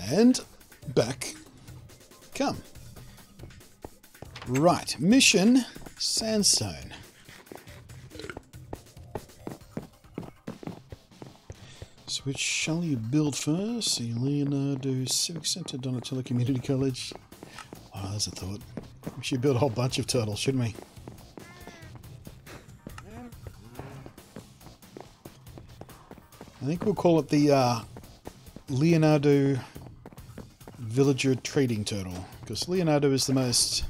And back come. Right, mission sandstone. So which shall you build first? The Leonardo Civic Center, Donatello Community College. Oh, there's a thought. We should build a whole bunch of turtles, shouldn't we? I think we'll call it the Leonardo Villager Trading Turtle, because Leonardo is the most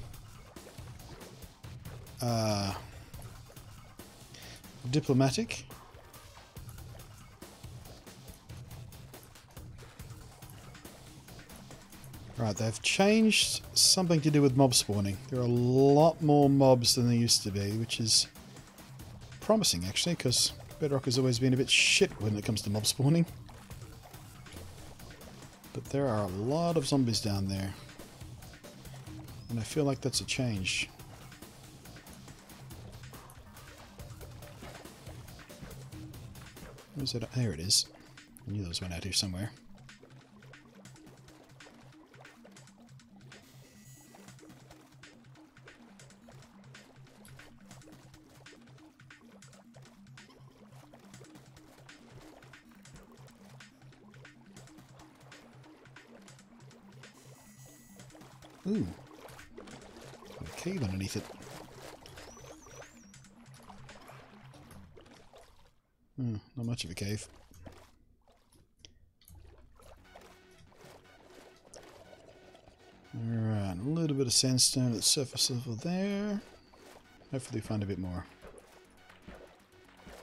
diplomatic. Right, they've changed something to do with mob spawning. There are a lot more mobs than there used to be, which is promising actually, because Bedrock has always been a bit shit when it comes to mob spawning. But there are a lot of zombies down there. And I feel like that's a change. Where's it? There it is. I knew those went out here somewhere. Ooh. A cave underneath it. Not much of a cave. Alright, a little bit of sandstone at the surface over there. Hopefully find a bit more.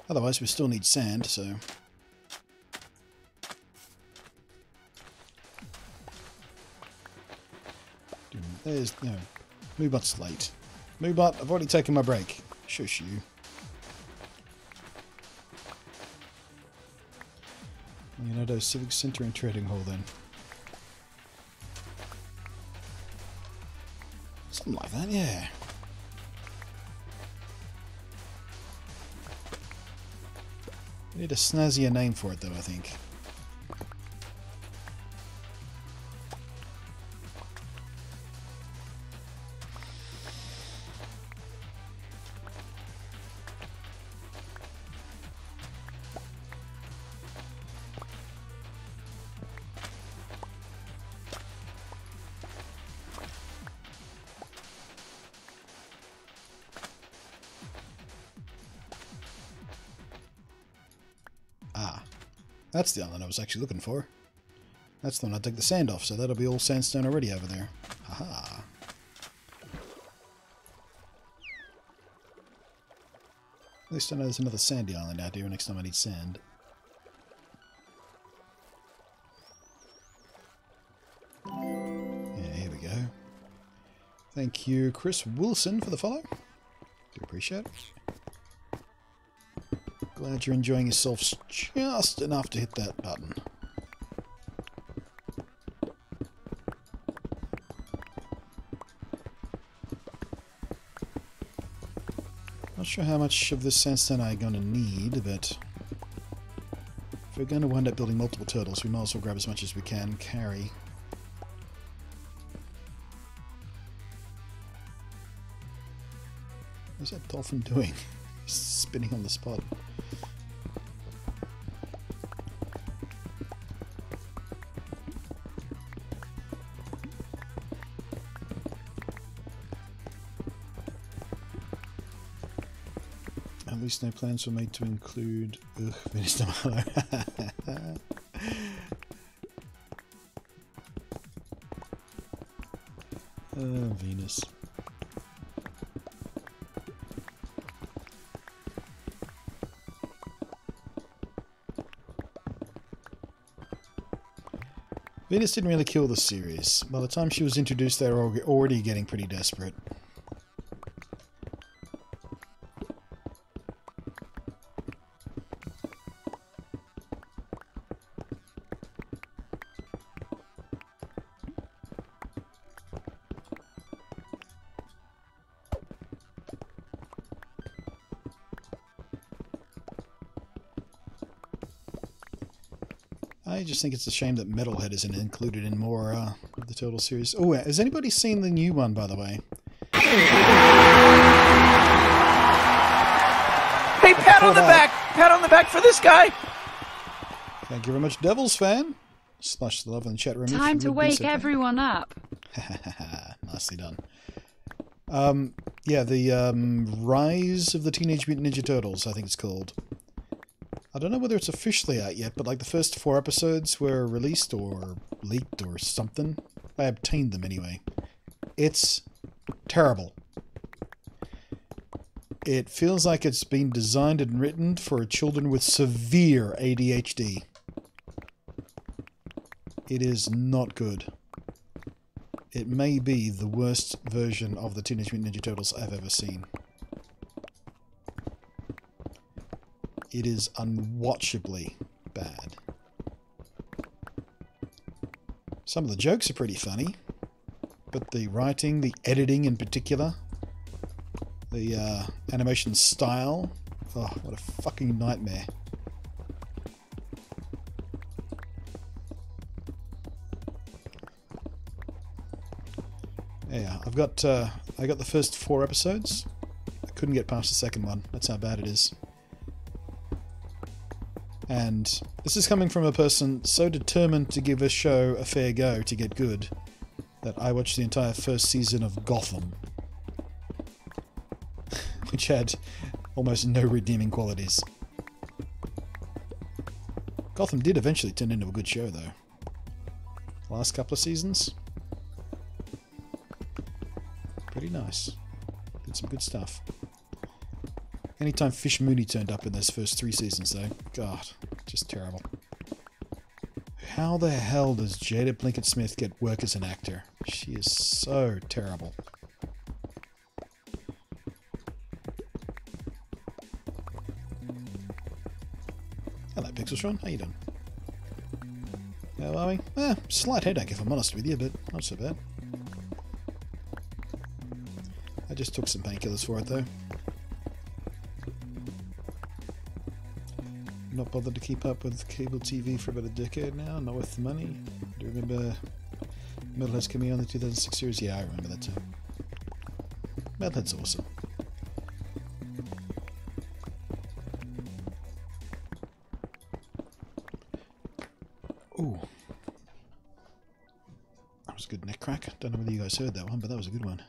Otherwise we still need sand, so... There's... no. Moobot's late. Moobot, I've already taken my break. Shush you. Leonardo Civic Center and Trading Hall then. Something like that, yeah. We need a snazzier name for it though, I think. That's the island I was actually looking for. That's the one I took the sand off, so that'll be all sandstone already over there. Haha. At least I know there's another sandy island out here next time I need sand. Yeah, here we go. Thank you, Chris Wilson, for the follow. Do appreciate it. Glad you're enjoying yourself just enough to hit that button. Not sure how much of this sandstone I'm going to need, but if we're going to wind up building multiple turtles, we might as well grab as much as we can carry. What's that dolphin doing? He's spinning on the spot. At least no plans were made to include... Ugh, Venus de Milo. Venus. Venus didn't really kill the series. By the time she was introduced, they were already getting pretty desperate. I just think it's a shame that Metalhead isn't included in more of the Turtle series. Oh, has anybody seen the new one, by the way? Hey, pat on the back! Pat on the back for this guy! Thank you very much, Devils fan. Slush the love in the chat room. Time to wake everyone up. Nicely done. Yeah, the Rise of the Teenage Mutant Ninja Turtles, I think it's called. I don't know whether it's officially out yet, but like the first 4 episodes were released or leaked or something. I obtained them anyway. It's terrible. It feels like it's been designed and written for children with severe ADHD. It is not good. It may be the worst version of the Teenage Mutant Ninja Turtles I've ever seen. It is unwatchably bad. Some of the jokes are pretty funny, but the writing, the editing in particular, the animation style, oh, what a fucking nightmare. Yeah, I got the first 4 episodes. I couldn't get past the second one. That's how bad it is. And this is coming from a person so determined to give a show a fair go to get good that I watched the entire first season of Gotham, which had almost no redeeming qualities. Gotham did eventually turn into a good show, though. Last couple of seasons, pretty nice. Did some good stuff. Anytime Fish Mooney turned up in those first 3 seasons, though, God, just terrible. How the hell does Jada Pinkett Smith get work as an actor? She is so terrible. Hello, Pixeltron. How you doing? How are we? Slight headache, if I'm honest with you, but not so bad. I just took some painkillers for it, though. Not bothered to keep up with cable TV for about a decade now, not worth the money. Do you remember Metalhead's coming on the 2006 series? Yeah, I remember that too. Metalhead's awesome. Ooh. That was a good neck crack. Don't know whether you guys heard that one, but that was a good one.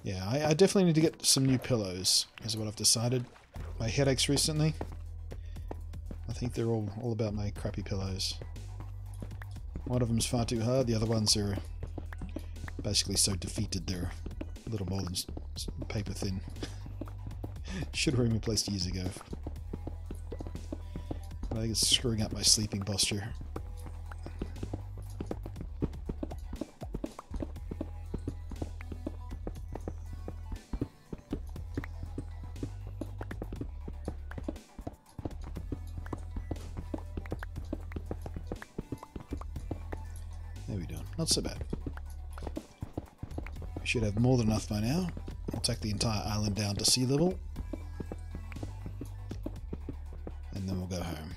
Yeah, I definitely need to get some new pillows, is what I've decided. My headaches recently, I think they're all about my crappy pillows. One of them's far too hard, the other ones are basically so defeated they're a little more than paper thin. Should have been replaced years ago. But I think it's screwing up my sleeping posture. Not so bad. We should have more than enough by now. I'll take the entire island down to sea level. And then we'll go home.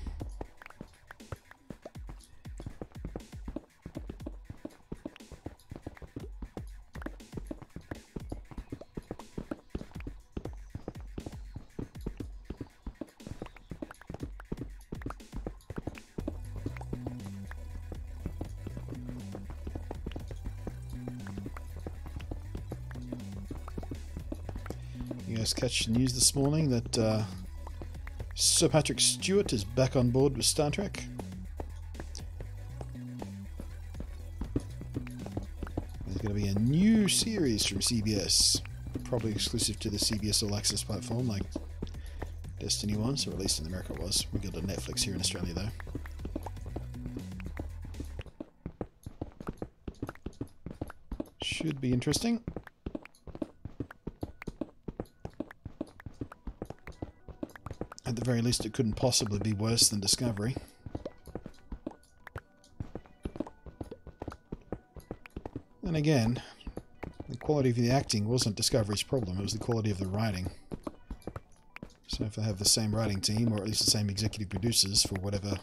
You guys catch the news this morning that Sir Patrick Stewart is back on board with Star Trek? There's going to be a new series from CBS, probably exclusive to the CBS All Access platform like Destiny was, or at least in America it was. We got a Netflix here in Australia though. Should be interesting. At the very least, it couldn't possibly be worse than Discovery. And again, the quality of the acting wasn't Discovery's problem, it was the quality of the writing. So if they have the same writing team, or at least the same executive producers for whatever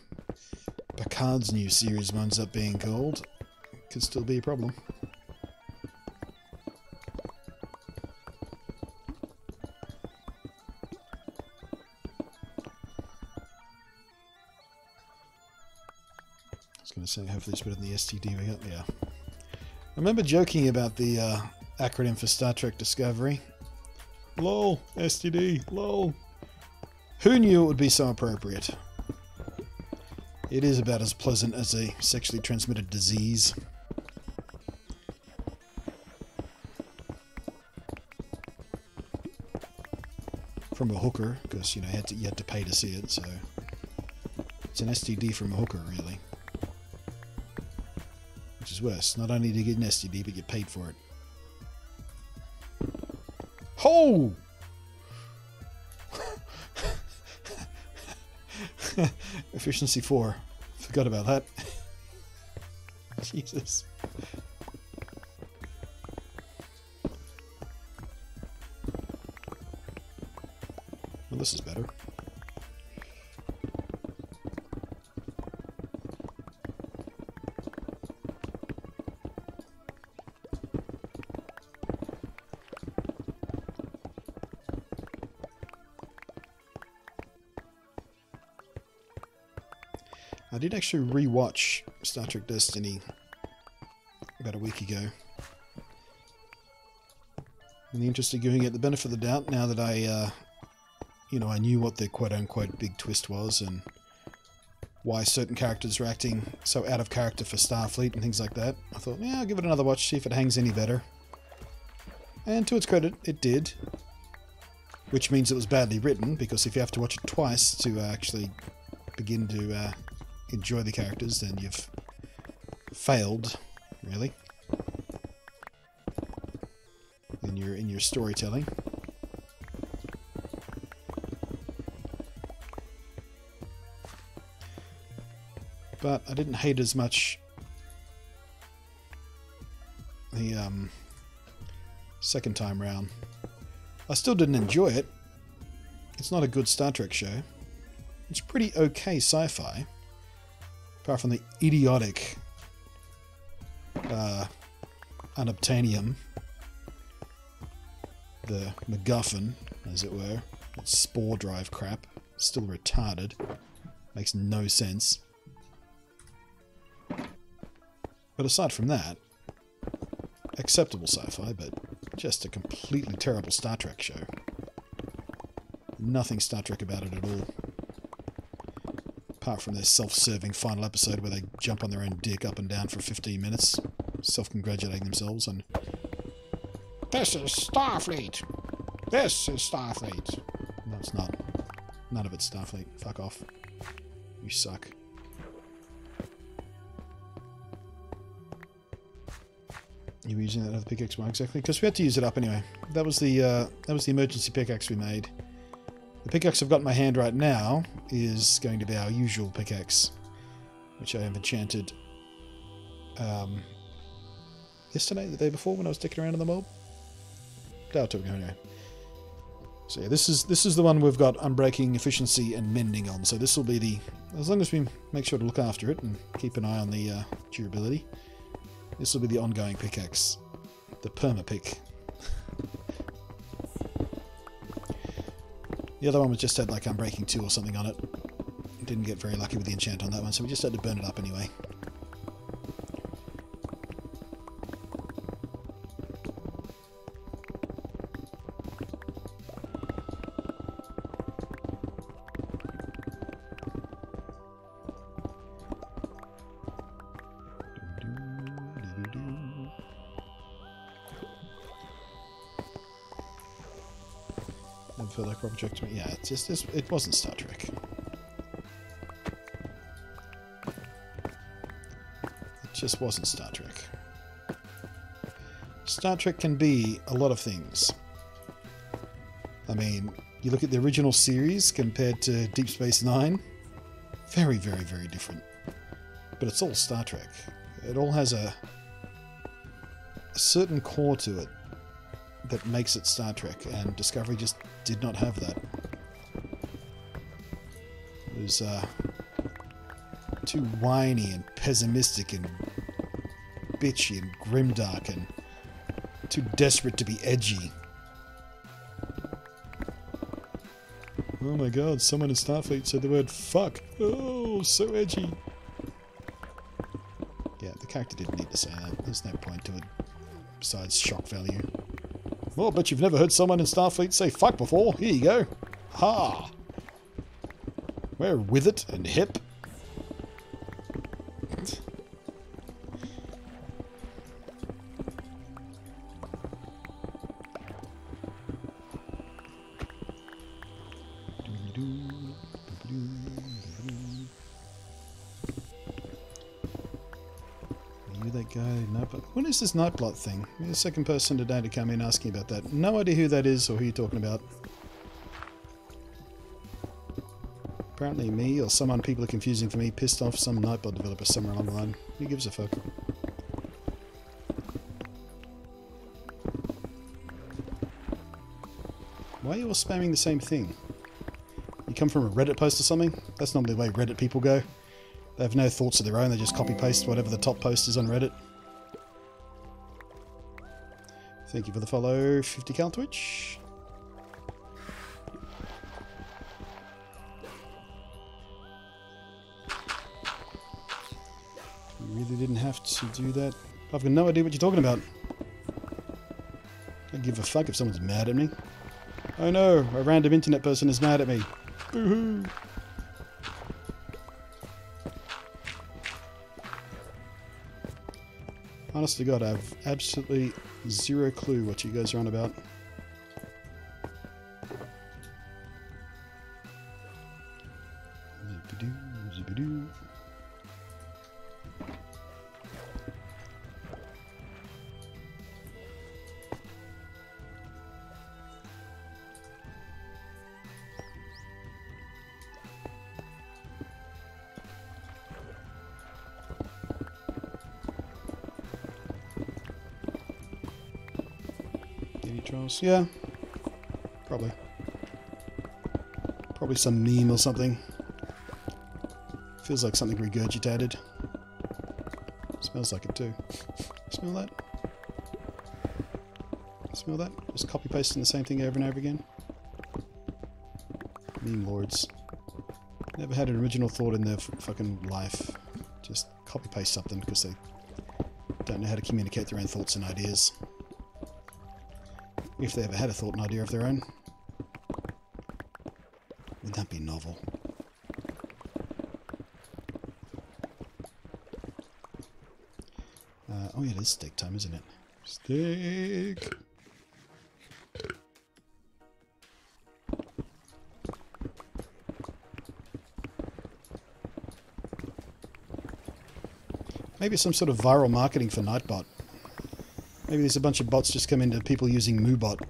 Picard's new series winds up being called, it could still be a problem. I was going to say, hopefully it's better than the STD we got. Yeah. I remember joking about the acronym for Star Trek Discovery. LOL, STD, LOL. Who knew it would be so appropriate? It is about as pleasant as a sexually transmitted disease. From a hooker, because, you know, you had to pay to see it, so it's an STD from a hooker, really. Which is worse. Not only do you get an STD, but you paid for it. Ho! Efficiency 4. Forgot about that. Jesus. Well, this is better. I did actually re-watch Star Trek Destiny about a week ago. In the interest of giving it the benefit of the doubt, now that I knew what the quote-unquote big twist was and why certain characters were acting so out of character for Starfleet and things like that, I thought, yeah, I'll give it another watch, see if it hangs any better. And to its credit, it did. Which means it was badly written, because if you have to watch it twice to actually begin to enjoy the characters, then you've failed, really, in your storytelling. But I didn't hate as much the second time round. I still didn't enjoy it. It's not a good Star Trek show. It's pretty okay sci-fi. Apart from the idiotic unobtainium, the MacGuffin, as it were, that spore drive crap, still retarded, makes no sense. But aside from that, acceptable sci-fi, but just a completely terrible Star Trek show. Nothing Star Trek about it at all. Apart from their self-serving final episode where they jump on their own dick up and down for 15 minutes, self-congratulating themselves on, "This is Starfleet! This is Starfleet!" No, it's not. None of it's Starfleet. Fuck off. You suck. You were using that other pickaxe? Why exactly? Because we had to use it up anyway. That was the emergency pickaxe we made. The pickaxe I've got in my hand right now is going to be our usual pickaxe, which I have enchanted yesterday, the day before, when I was dicking around in the mob. Day or two ago, anyway. So yeah, this is the one we've got unbreaking, efficiency, and mending on. So this will be the, as long as we make sure to look after it and keep an eye on the durability, this will be the ongoing pickaxe, the perma-pick. The other one was just had like Unbreaking 2 or something on it. Didn't get very lucky with the enchant on that one, so we just had to burn it up anyway. Never felt like Robert Jock to me. Yeah, it's just it wasn't Star Trek. It just wasn't Star Trek. Star Trek can be a lot of things. I mean, you look at the original series compared to Deep Space Nine, very, very, very different. But it's all Star Trek. It all has a certain core to it that makes it Star Trek, and Discovery just did not have that. was too whiny and pessimistic and bitchy and grimdark and too desperate to be edgy. Oh my god, someone in Starfleet said the word fuck. Oh, so edgy. Yeah, the character didn't need to say that. There's no point to it besides shock value. Well, but you've never heard someone in Starfleet say fuck before. Here you go. Ha! We're with it and hip. That guy, Nightbot. What is this Nightbot thing? You're the second person today to come in asking about that. No idea who that is or who you're talking about. Apparently me or someone people are confusing for me, pissed off some Nightbot developer somewhere along the line. Who gives a fuck? Why are you all spamming the same thing? You come from a Reddit post or something? That's normally the way Reddit people go. They have no thoughts of their own, they just copy-paste whatever the top post is on Reddit. Thank you for the follow, 50 cal Twitch. You really didn't have to do that. I've got no idea what you're talking about. I don't give a fuck if someone's mad at me. Oh no, a random internet person is mad at me. Boo-hoo! Honest to God, I have absolutely zero clue what you guys are on about. Zippidoo, zippidoo. Trials? Yeah, probably. Probably some meme or something. Feels like something regurgitated. Smells like it too. Smell that? Smell that? Just copy pasting the same thing over and over again. Meme lords. Never had an original thought in their fucking life. Just copy paste something because they don't know how to communicate their own thoughts and ideas. If they ever had a thought and idea of their own. Would that be novel? Oh yeah, it is steak time, isn't it? Steak! Maybe some sort of viral marketing for Nightbot. Maybe there's a bunch of bots just come into people using MooBot.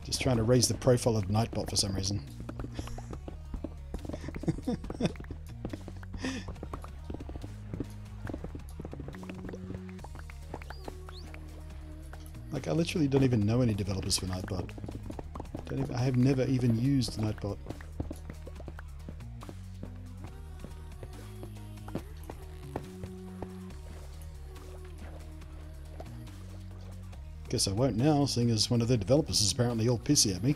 Just trying to raise the profile of Nightbot for some reason. Like, I literally don't even know any developers for Nightbot. I have never even used Nightbot. Guess I won't now, seeing as one of their developers is apparently all pissy at me.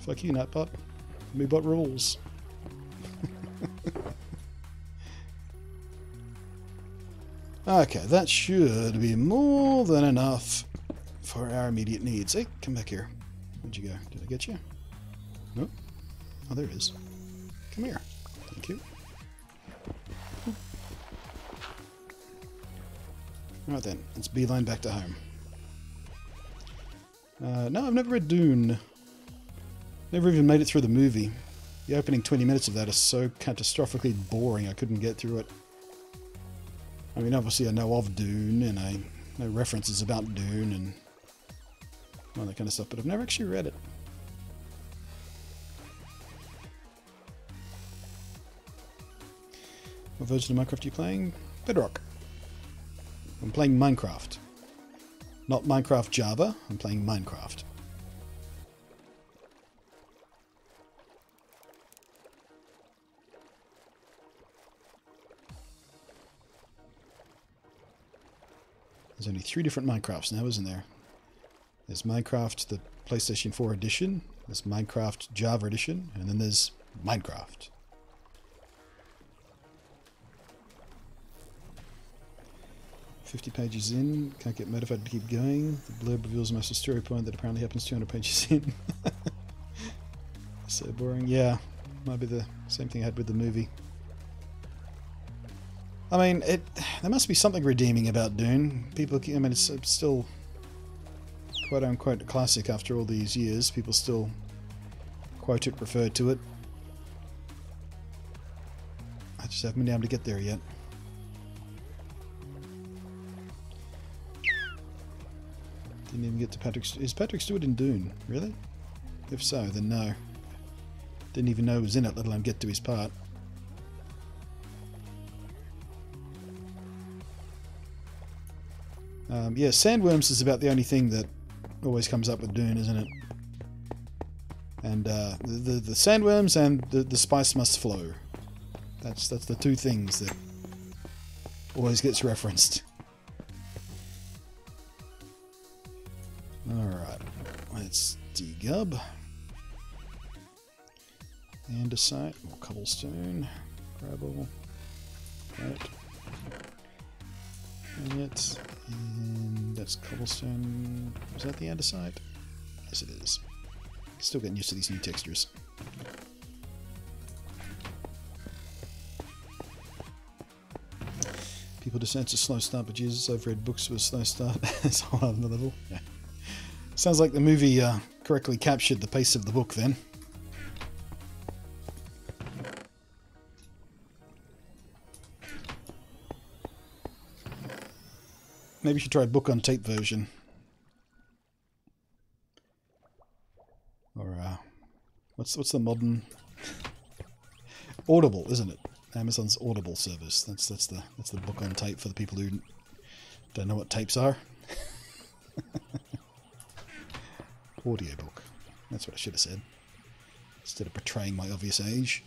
Fuck you, Nightbot. MooBot rules. Okay, that should be more than enough for our immediate needs. Hey, come back here. Where'd you go? Did I get you? Nope. Oh, there it is. Come here. Thank you. Right then, let's beeline back to home. No, I've never read Dune. Never even made it through the movie. The opening 20 minutes of that is so catastrophically boring I couldn't get through it. I mean, obviously I know of Dune, and I know references about Dune, and all that kind of stuff, but I've never actually read it. What version of Minecraft are you playing? Bedrock. I'm playing Minecraft. Not Minecraft Java, I'm playing Minecraft. There's only 3 different Minecrafts now, isn't there? There's Minecraft, the PlayStation 4 edition, there's Minecraft Java edition, and then there's Minecraft. "50 pages in, can't get motivated to keep going. The blurb reveals most of the story point that apparently happens 200 pages in." So boring. Yeah, might be the same thing I had with the movie. I mean, there must be something redeeming about Dune. People, I mean, it's still quote-unquote a classic after all these years. People still quote it, refer to it. I just haven't been able to get there yet. Didn't even get to Patrick. Is Patrick Stewart in Dune? Really? If so, then no. Didn't even know he was in it, let alone get to his part. Yeah, sandworms is about the only thing that always comes up with Dune, isn't it? And the sandworms and the spice must flow. That's the 2 things that always gets referenced. Alright, let's degub. Andesite, more cobblestone, gravel, right. And that's cobblestone. Is that the andesite? Yes, it is. Still getting used to these new textures. People just say it's a slow start, but Jesus, I've read books with a slow start. It's a whole other level. Yeah. Sounds like the movie correctly captured the pace of the book then. Maybe you should try a book on tape version. Or what's the modern Audible, isn't it? Amazon's Audible service. That's the book on tape for the people who don't know what tapes are. Audiobook. That's what I should have said. Instead of portraying my obvious age.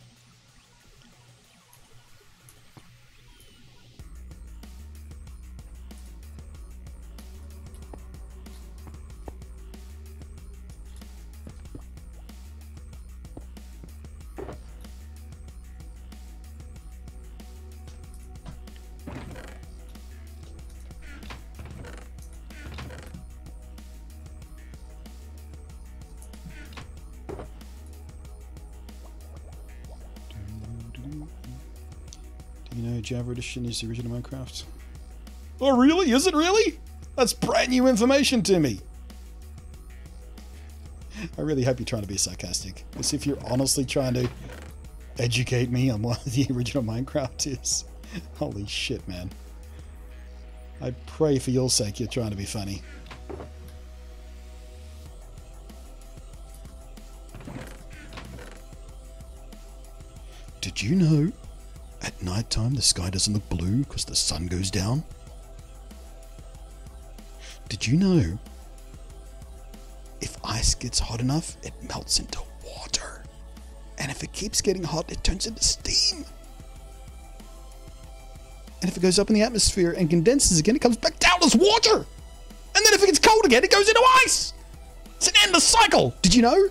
You know, Java Edition is the original Minecraft. Oh, really? Is it really? That's brand new information to me. I really hope you're trying to be sarcastic. As if you're honestly trying to educate me on what the original Minecraft is. Holy shit, man. I pray for your sake you're trying to be funny. Did you know at night time the sky doesn't look blue because the sun goes down? Did you know if ice gets hot enough, it melts into water? And if it keeps getting hot, it turns into steam. And if it goes up in the atmosphere and condenses again, it comes back down as water. And then if it gets cold again, it goes into ice. It's an endless cycle. Did you know?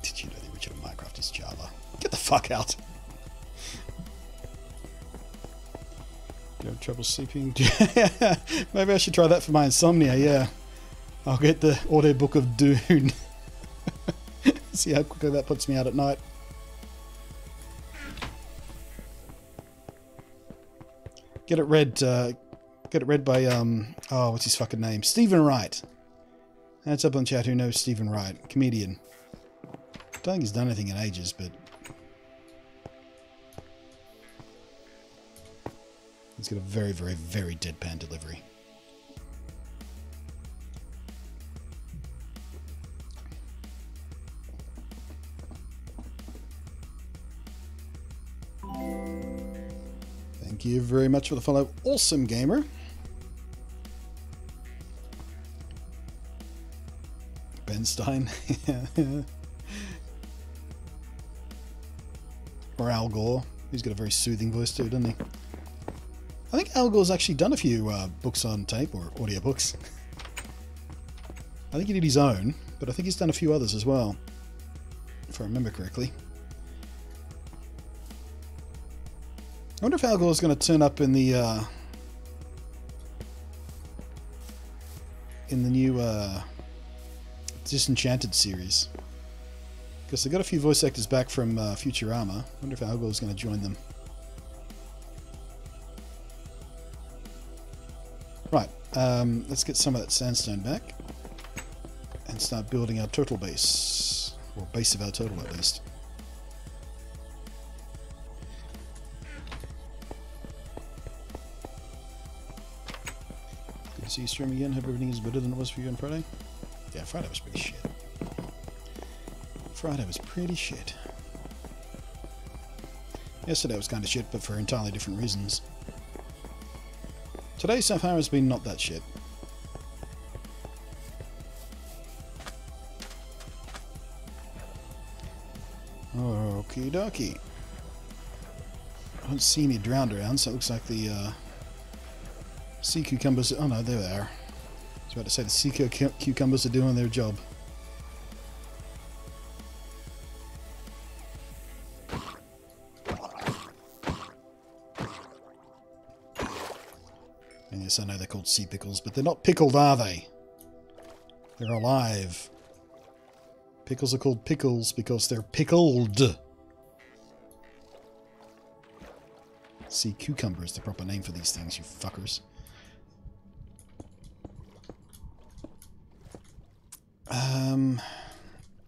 Did you know the original Minecraft is Java? Get the fuck out. You have trouble sleeping? Maybe I should try that for my insomnia, yeah. I'll get the audiobook of Dune. See how quickly that puts me out at night. Get it read by oh, what's his fucking name? Stephen Wright. That's up on chat who knows Stephen Wright, comedian. Don't think he's done anything in ages, but he's got a very, very, very deadpan delivery. Thank you very much for the follow, Awesome Gamer. Ben Einstein. Or Al Gore. He's got a very soothing voice too, doesn't he? I think Al Gore's actually done a few books on tape, or audiobooks. I think he did his own, but I think he's done a few others as well, if I remember correctly. I wonder if Al Gore's going to turn up in the new Disenchanted series. Because they got a few voice actors back from Futurama. I wonder if Al Gore's going to join them. Right, let's get some of that sandstone back and start building our turtle base, or base of our turtle at least. Good to see you stream again. Hope everything is better than it was for you on Friday. Yeah, Friday was pretty shit. Friday was pretty shit. Yesterday was kind of shit, but for entirely different reasons. Today so far has been not that shit. Okie dokie. I don't see any drowned around, so it looks like the sea cucumbers... Oh no, there they are. I was about to say the sea cucumbers are doing their job. And yes, I know they're called sea pickles, but they're not pickled, are they? They're alive. Pickles are called pickles because they're pickled. Sea cucumber is the proper name for these things, you fuckers.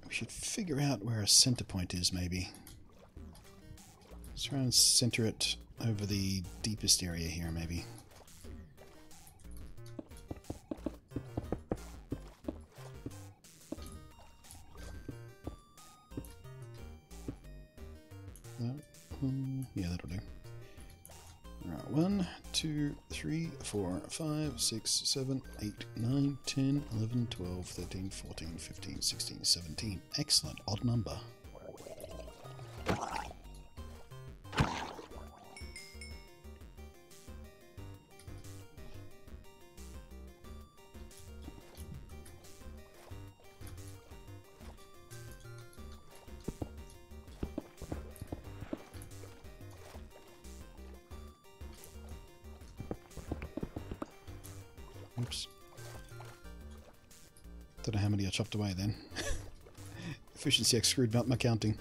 We should figure out where a center point is, maybe. Let's try and center it over the deepest area here, maybe. Yeah, that'll do. Alright, 1, 2, 3, 4, 5, 6, 7, 8, 9, 10, 11, 12, 13, 14, 15, 16, 17. Excellent. Odd number. Oops. Don't know how many I chopped away then. Efficiency X screwed up my counting.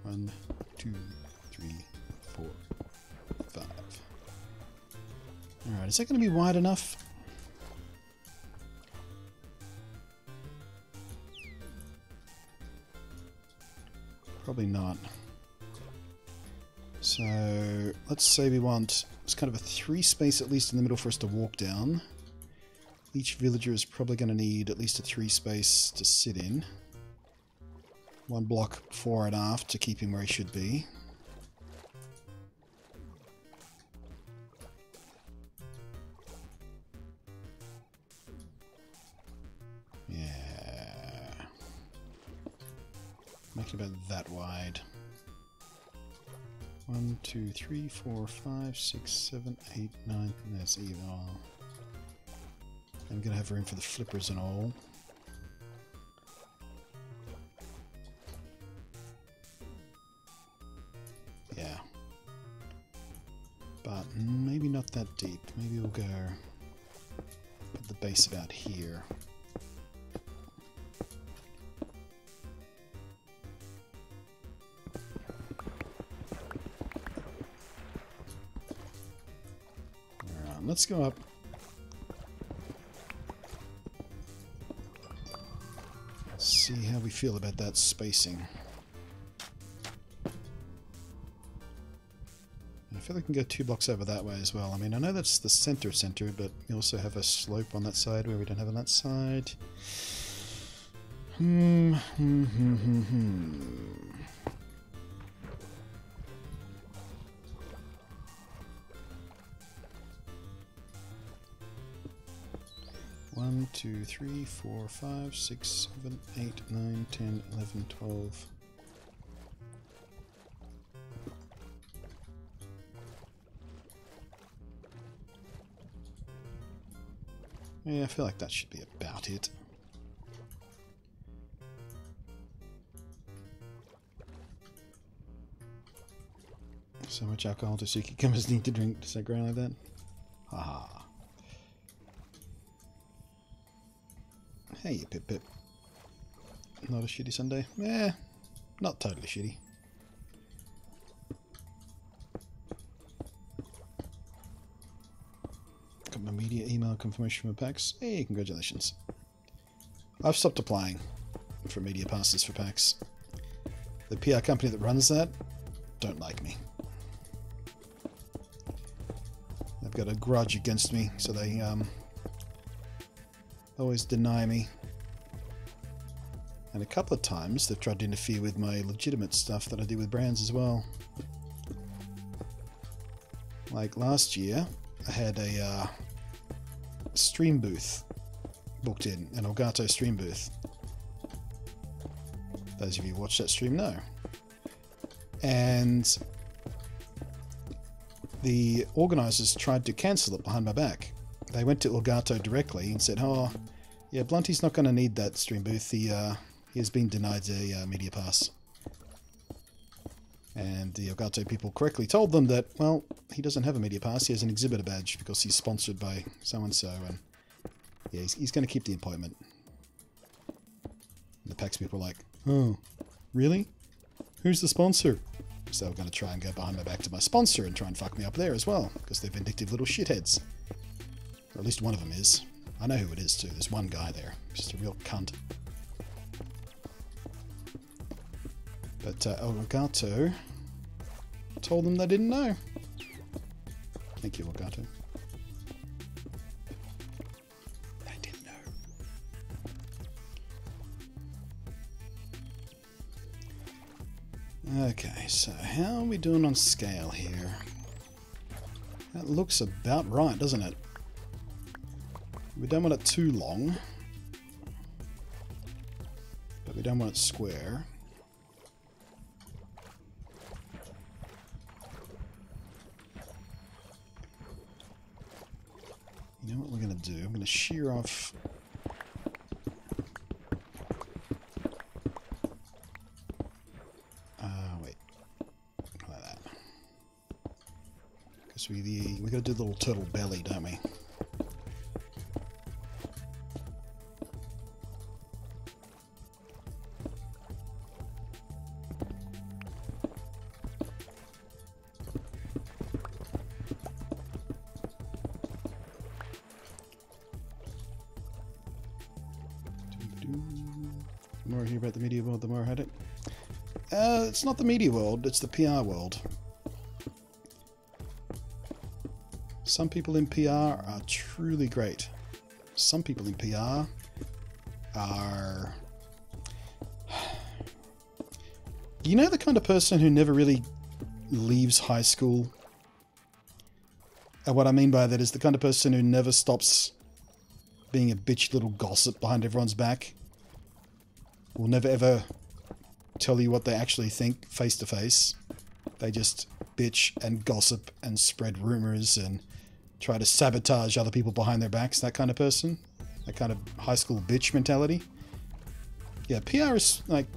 1, 2, 3, 4, 5. Alright, is that going to be wide enough? Probably not. So let's say we want, it's kind of a 3 space at least in the middle for us to walk down. Each villager is probably going to need at least a 3 space to sit in. 1 block fore and aft to keep him where he should be. Yeah. Make it about that wide. 1, 2, 3, 4, 5, 6, 7, 8, 9. And that's even all. I'm going to have room for the flippers and all. Yeah. But maybe not that deep. Maybe we'll go at the base about here. Let's go up. See how we feel about that spacing. I feel like we can go 2 blocks over that way as well. I mean, I know that's the center, but we also have a slope on that side where we don't have on that side. 1, 2, 3, 4, 5, 6, 7, 8, 9, 10, 11, 12. Yeah, I feel like that should be about it. So much alcohol do sea cucumbers need to drink to stay growing like that? Haha. Hey, Pip Pip. Not a shitty Sunday? Eh, not totally shitty. Got my media email confirmation from PAX. Hey, congratulations. I've stopped applying for media passes for PAX. The PR company that runs that don't like me. They've got a grudge against me, so they always deny me. And a couple of times they've tried to interfere with my legitimate stuff that I do with brands as well. Like last year, I had a stream booth booked in, an Elgato stream booth. Those of you who watch that stream know. And the organisers tried to cancel it behind my back. They went to Elgato directly and said, oh, yeah, Blunty's not going to need that stream booth. He has been denied a media pass. And the Elgato people correctly told them that, well, he doesn't have a media pass, he has an exhibitor badge because he's sponsored by so-and-so, and yeah, he's going to keep the appointment. And the PAX people were like, oh, really? Who's the sponsor? So we're going to try and go behind my back to my sponsor and try and fuck me up there as well, because they're vindictive little shitheads. Or at least one of them is. I know who it is too, there's one guy there, just a real cunt. But Elgato told them they didn't know. Thank you, Elgato. They didn't know. Okay, so how are we doing on scale here? That looks about right, doesn't it? We don't want it too long, but we don't want it square. You know what we're going to do? I'm going to shear off... wait. Like that. Because we got to do the little turtle belly, don't we? The more I hear about the media world, the more I had it. It's not the media world, it's the PR world. Some people in PR are truly great. Some people in PR are... You know the kind of person who never really leaves high school? And what I mean by that is the kind of person who never stops being a bitch little gossip behind everyone's back. Will never ever tell you what they actually think face to face. They just bitch and gossip and spread rumors and try to sabotage other people behind their backs. That kind of person. That kind of high school bitch mentality. Yeah, PR is like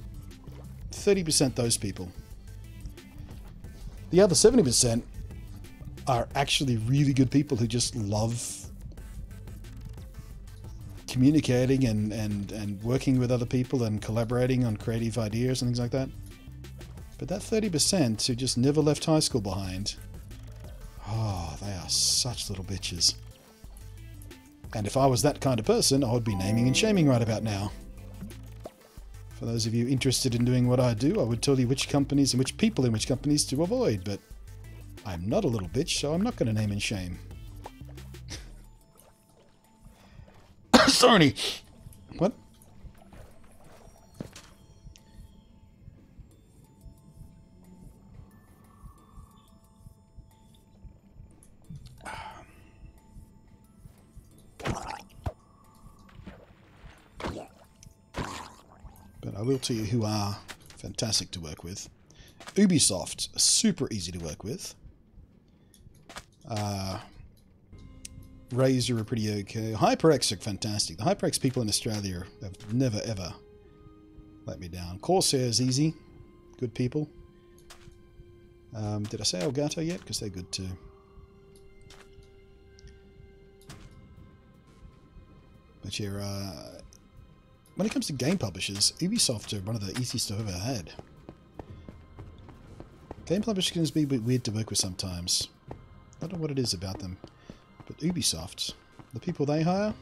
30% those people. The other 70% are actually really good people who just love communicating and working with other people and collaborating on creative ideas and things like that. But that 30% who just never left high school behind, oh, they are such little bitches. And if I was that kind of person, I would be naming and shaming right about now. For those of you interested in doing what I do, I would tell you which companies and which people in which companies to avoid, but I'm not a little bitch, so I'm not going to name and shame. Sorry. What? I will tell you who are fantastic to work with. Ubisoft, super easy to work with. Razer are pretty okay. HyperX are fantastic. The HyperX people in Australia have never ever let me down. Corsair is easy. Good people. Did I say Elgato yet? Because they're good too. But yeah, when it comes to game publishers, Ubisoft are one of the easiest I've ever had. Game publishers can be a bit weird to work with sometimes. I don't know what it is about them. But Ubisoft, the people they hire,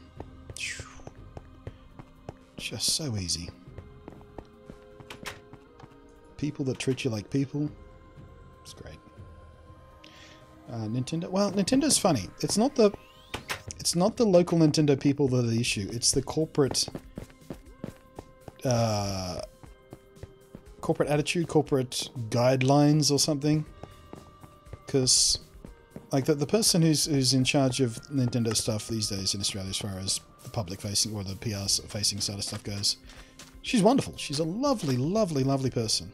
just so easy. People that treat you like people, it's great. Nintendo, well, Nintendo's funny. It's not the local Nintendo people that are the issue. It's the corporate attitude, corporate guidelines or something. Because like the person who's in charge of Nintendo stuff these days in Australia, as far as the public facing or the PR facing side of stuff goes, she's wonderful. She's a lovely, lovely, lovely person.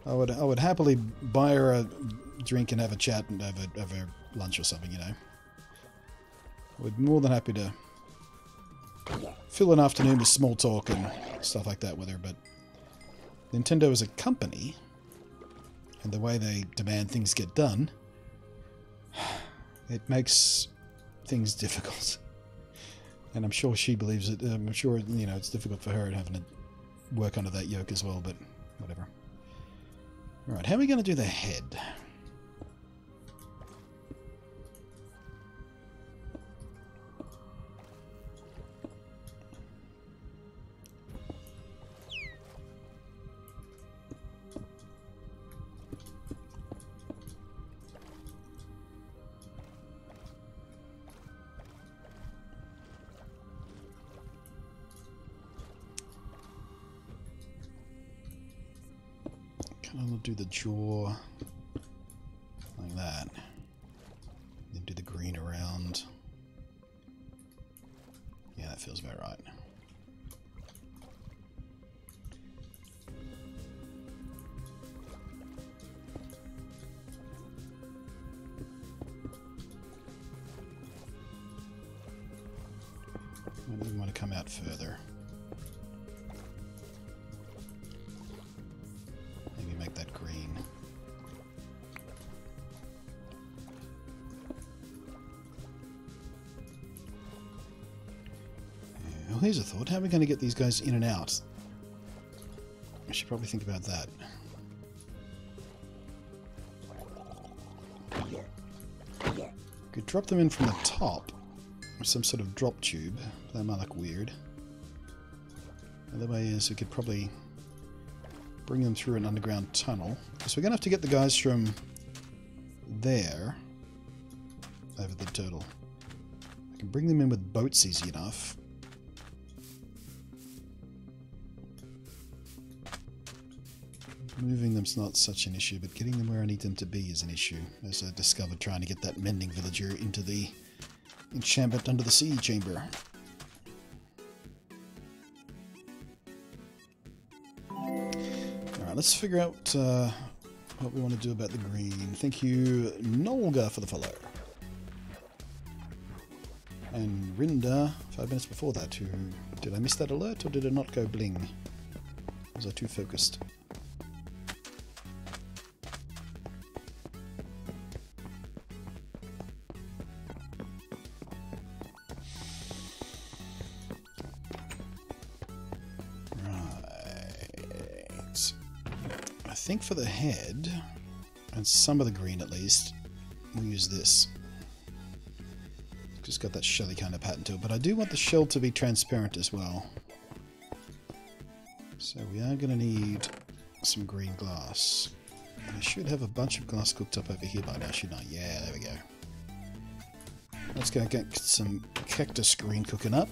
I would happily buy her a drink and have a chat and have a lunch or something, you know. I would be more than happy to fill an afternoon with small talk and stuff like that with her, but Nintendo as a company and the way they demand things get done, it makes things difficult. And I'm sure she believes it. I'm sure, you know, it's difficult for her having to work under that yoke as well, but whatever. Alright, how are we going to do the head? I'll do the jaw like that. Then do the green around. Yeah, that feels about right. Maybe we want to come out further. Make that green. Well, here's a thought. How are we going to get these guys in and out? I should probably think about that. Could drop them in from the top with some sort of drop tube. That might look weird. The other way is we could probably bring them through an underground tunnel. So we're going to have to get the guys from there over the turtle. I can bring them in with boats easy enough. Moving them's not such an issue, but getting them where I need them to be is an issue. As I discovered trying to get that mending villager into the enchantment under the sea chamber. Let's figure out what we want to do about the green. Thank you, Nolga, for the follow. And Rinda, 5 minutes before that, who... Did I miss that alert, or did it not go bling? Was I too focused? I think for the head, and some of the green at least, we'll use this. Just got that shelly kind of pattern to it, but I do want the shell to be transparent as well. So we are going to need some green glass. I should have a bunch of glass cooked up over here by now, shouldn't I? Yeah, there we go. Let's go get some cactus green cooking up.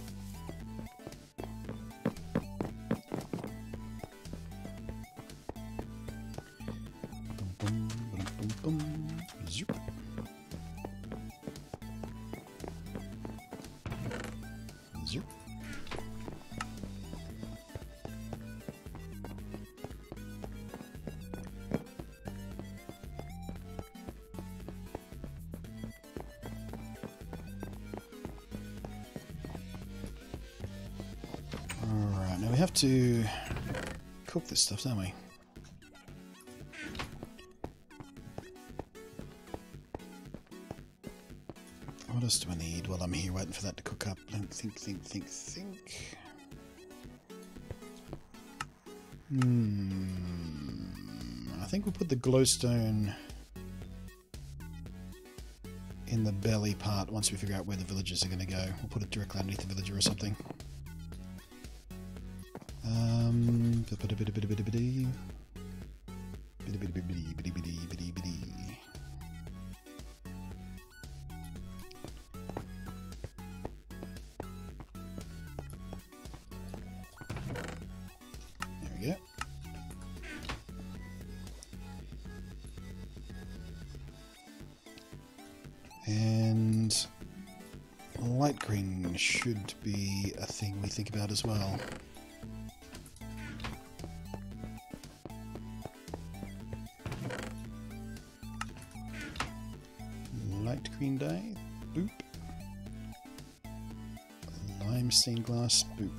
to cook this stuff, don't we? What else do I need while I'm here waiting for that to cook up? Think. I think we'll put the glowstone in the belly part once we figure out where the villagers are going to go. We'll put it directly underneath the villager or something. There we go. And light green should be a thing we think about as well. Light green dye, boop. Lime stained glass, boop.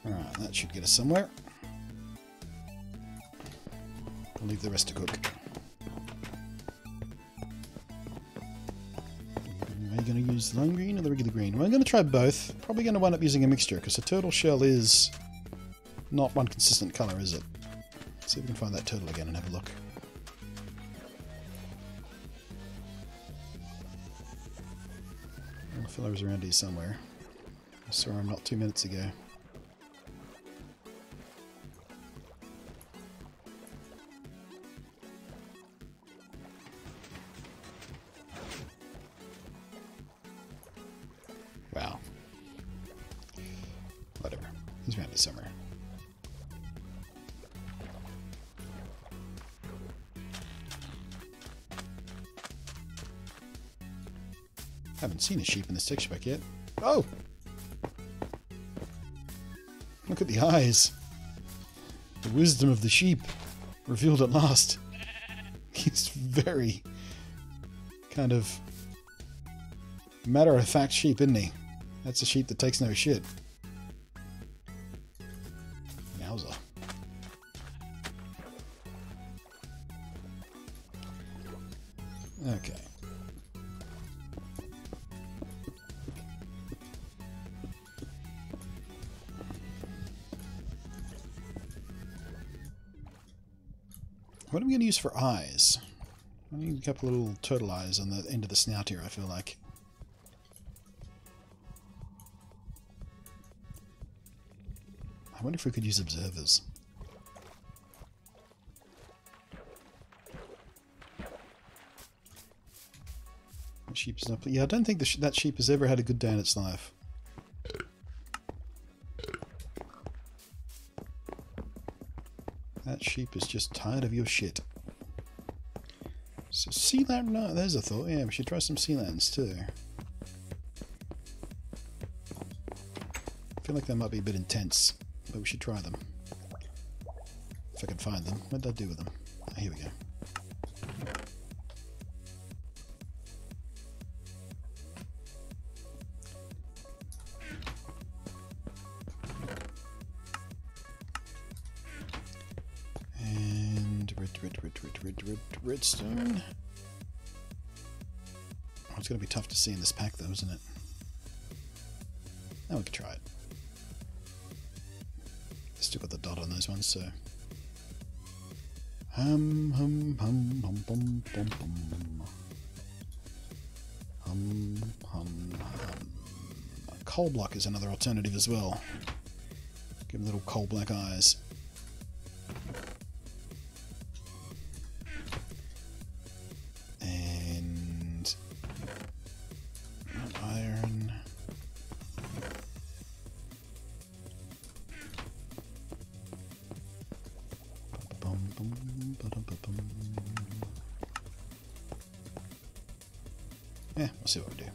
Alright, that should get us somewhere. I'll leave the rest to cook. Are you going to use the lime green or the regular green? Well, I'm going to try both. Probably going to wind up using a mixture because the turtle shell is not one consistent colour, is it? Let's see if we can find that turtle again and have a look. The fellow was around here somewhere. I saw him not 2 minutes ago. Wow. Whatever. He's around here somewhere. Haven't seen a sheep in this texture pack yet. Oh! Look at the eyes. The wisdom of the sheep revealed at last. He's very kind of matter-of-fact sheep, isn't he? That's a sheep that takes no shit. Yowza. Okay. What are we going to use for eyes? I need a couple of little turtle eyes on the end of the snout here, I feel like. I wonder if we could use observers. That sheep is not... Yeah, I don't think that sheep has ever had a good day in its life. That sheep is just tired of your shit. So sea lantern, no, there's a thought. Yeah, we should try some sea lanterns too. I feel like they might be a bit intense, but we should try them. If I can find them. What did I do with them? Oh, here we go. Redstone. Oh, it's going to be tough to see in this pack though, isn't it? Now we can try it. Still got the dot on those ones, so... Hum hum hum hum hum hum hum. Hum hum hum. Coal block is another alternative as well. Give them little coal black eyes. Yeah, we'll see what we do.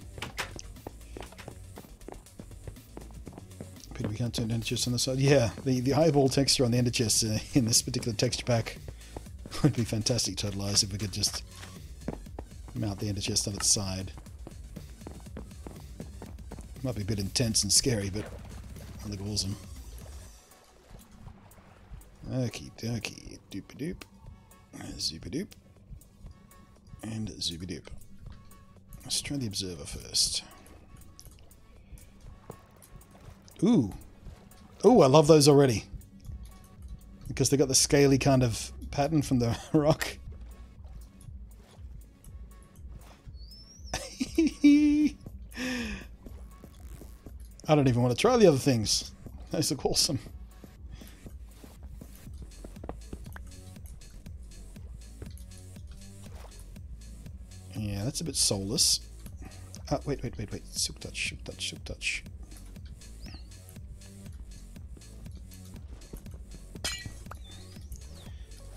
Pity we can't turn ender chests on the side. Yeah, the eyeball texture on the ender chests in this particular texture pack would be fantastic turtle eyes if we could just mount the ender chest on its side. Might be a bit intense and scary, but and the balls them. Okie dokie. Doopy doop. Zoopy doop. And zoopy doop. Let's try the observer first. Ooh. Ooh, I love those already. Because they got the scaly kind of pattern from the rock. I don't even want to try the other things. Those look awesome. Yeah, that's a bit soulless. Wait. Silk touch.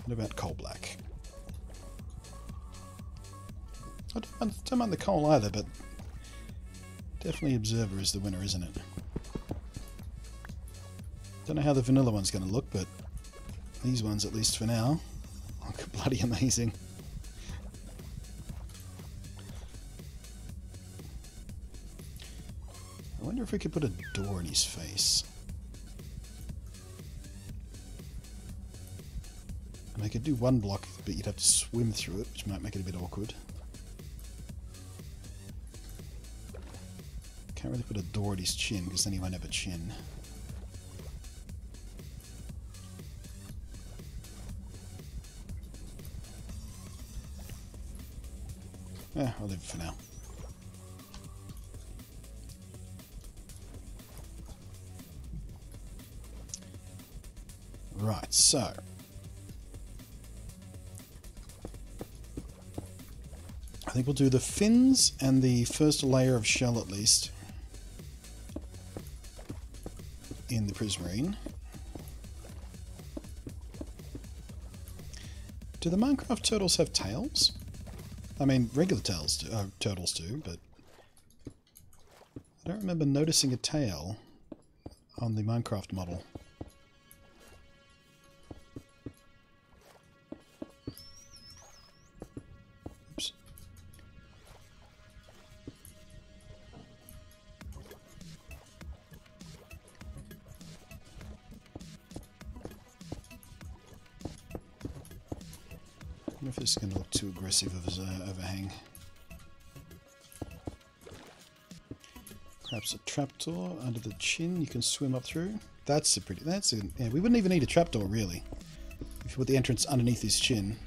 What about coal black? I don't mind the coal either, but definitely observer is the winner, isn't it? Don't know how the vanilla one's going to look, but these ones, at least for now, look bloody amazing. I wonder if we could put a door in his face. And I could do one block, but you'd have to swim through it, which might make it a bit awkward. Can't really put a door at his chin, because then he won't have a chin. Yeah, I'll leave it for now. Right, so I think we'll do the fins and the first layer of shell at least in the prismarine. Do the Minecraft turtles have tails? I mean, regular turtles do, but I don't remember noticing a tail on the Minecraft model. Oops. I wonder if this is going to look too aggressive of an overhang. Perhaps a trapdoor under the chin you can swim up through. Yeah, we wouldn't even need a trapdoor really. If you put the entrance underneath his chin.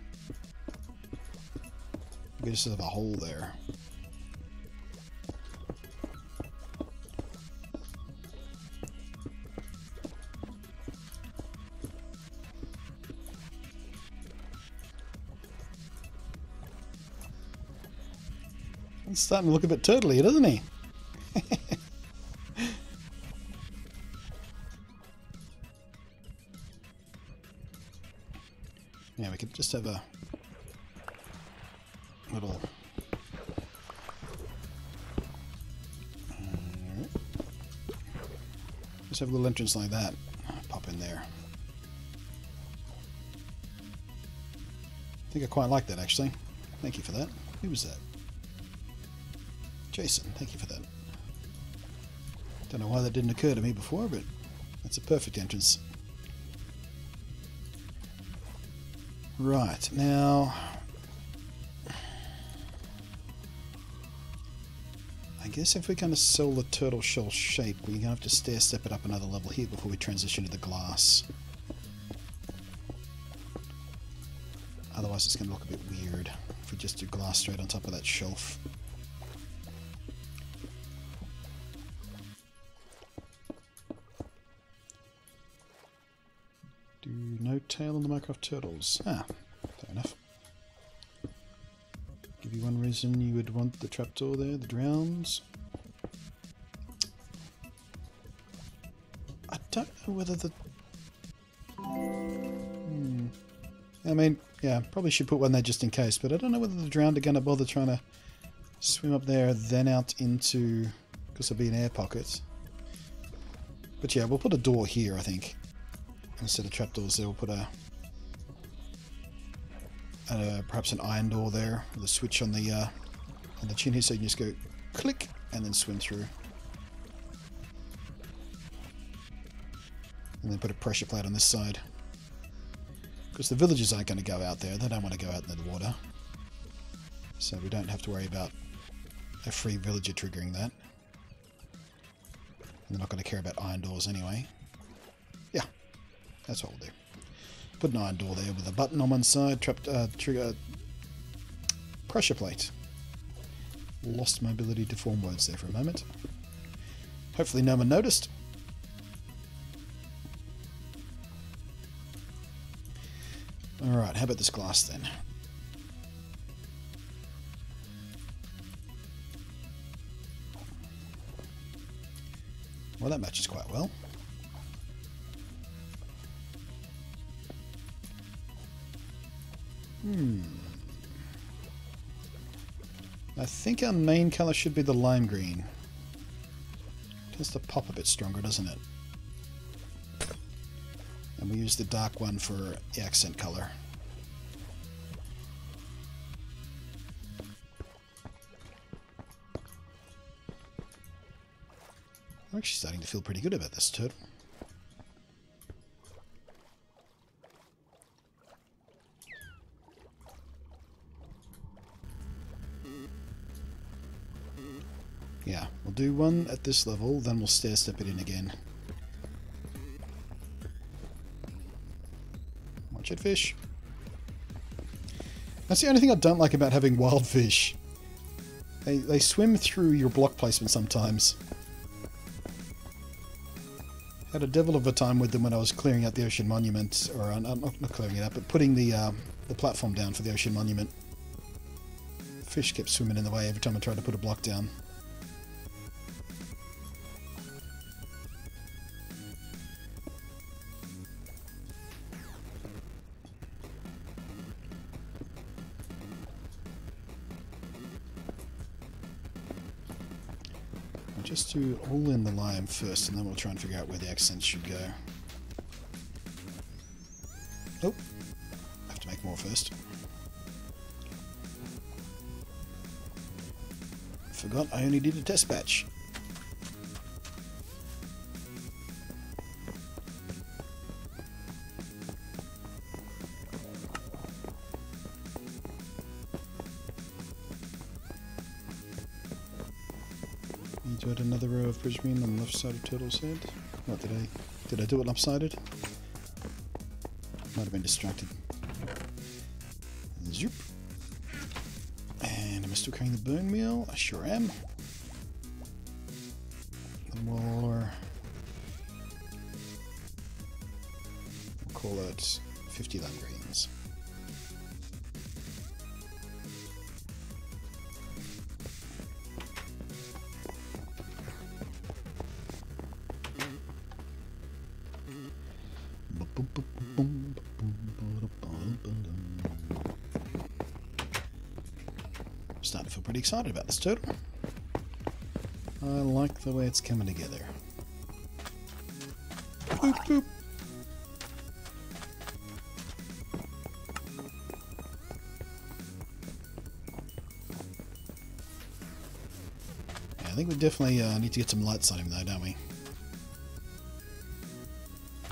We could just have a hole there. He's starting to look a bit turtly, doesn't he? Yeah, we could just have a little... Just have a little entrance like that. Pop in there. I think I quite like that, actually. Thank you for that. Who was that? Jason, thank you for that. Don't know why that didn't occur to me before, but that's a perfect entrance. Right, now... I guess if we're going to sell the turtle shell shape, we're going to have to stair step it up another level here before we transition to the glass. Otherwise it's going to look a bit weird if we just do glass straight on top of that shelf. No tail on the Minecraft turtles. Ah, fair enough. Give you one reason you would want the trapdoor there, the drowns. I don't know whether the... I mean, yeah, probably should put one there just in case, but I don't know whether the drowned are going to bother trying to swim up there, then out into... because there'll be an air pocket. But yeah, we'll put a door here, I think. Instead of trapdoors there, we'll put perhaps an iron door there with a switch on the chin here, so you can just go click and then swim through. And then put a pressure plate on this side. Because the villagers aren't going to go out there. They don't want to go out into the water. So we don't have to worry about a free villager triggering that. And they're not going to care about iron doors anyway. Yeah, that's what we'll do. Put an iron door there with a button on one side. Trigger pressure plate. Lost my ability to form words there for a moment. Hopefully no one noticed. Alright, how about this glass then? Well, that matches quite well. I think our main colour should be the lime green. Tends to pop a bit stronger, doesn't it? And we use the dark one for the accent colour. I'm actually starting to feel pretty good about this turtle. Yeah, we'll do one at this level, then we'll stair step it in again. Watch it, fish. That's the only thing I don't like about having wild fish. They swim through your block placement sometimes. Had a devil of a time with them when I was clearing out the Ocean Monument, or not clearing it out, but putting the platform down for the Ocean Monument. Fish kept swimming in the way every time I tried to put a block down. Just to all in the lime first, and then we'll try and figure out where the accents should go. Oh, I have to make more first. Forgot I only did a test batch. To add another row of prismarine on the left side of Turtle's head. What did I do it lopsided? Might have been distracted. Zoop. And am I still carrying the bone meal? I sure am. And we'll call it 50 lime greens. Starting to feel pretty excited about this turtle. I like the way it's coming together. Boop, boop. Yeah, I think we definitely need to get some lights on him though, don't we?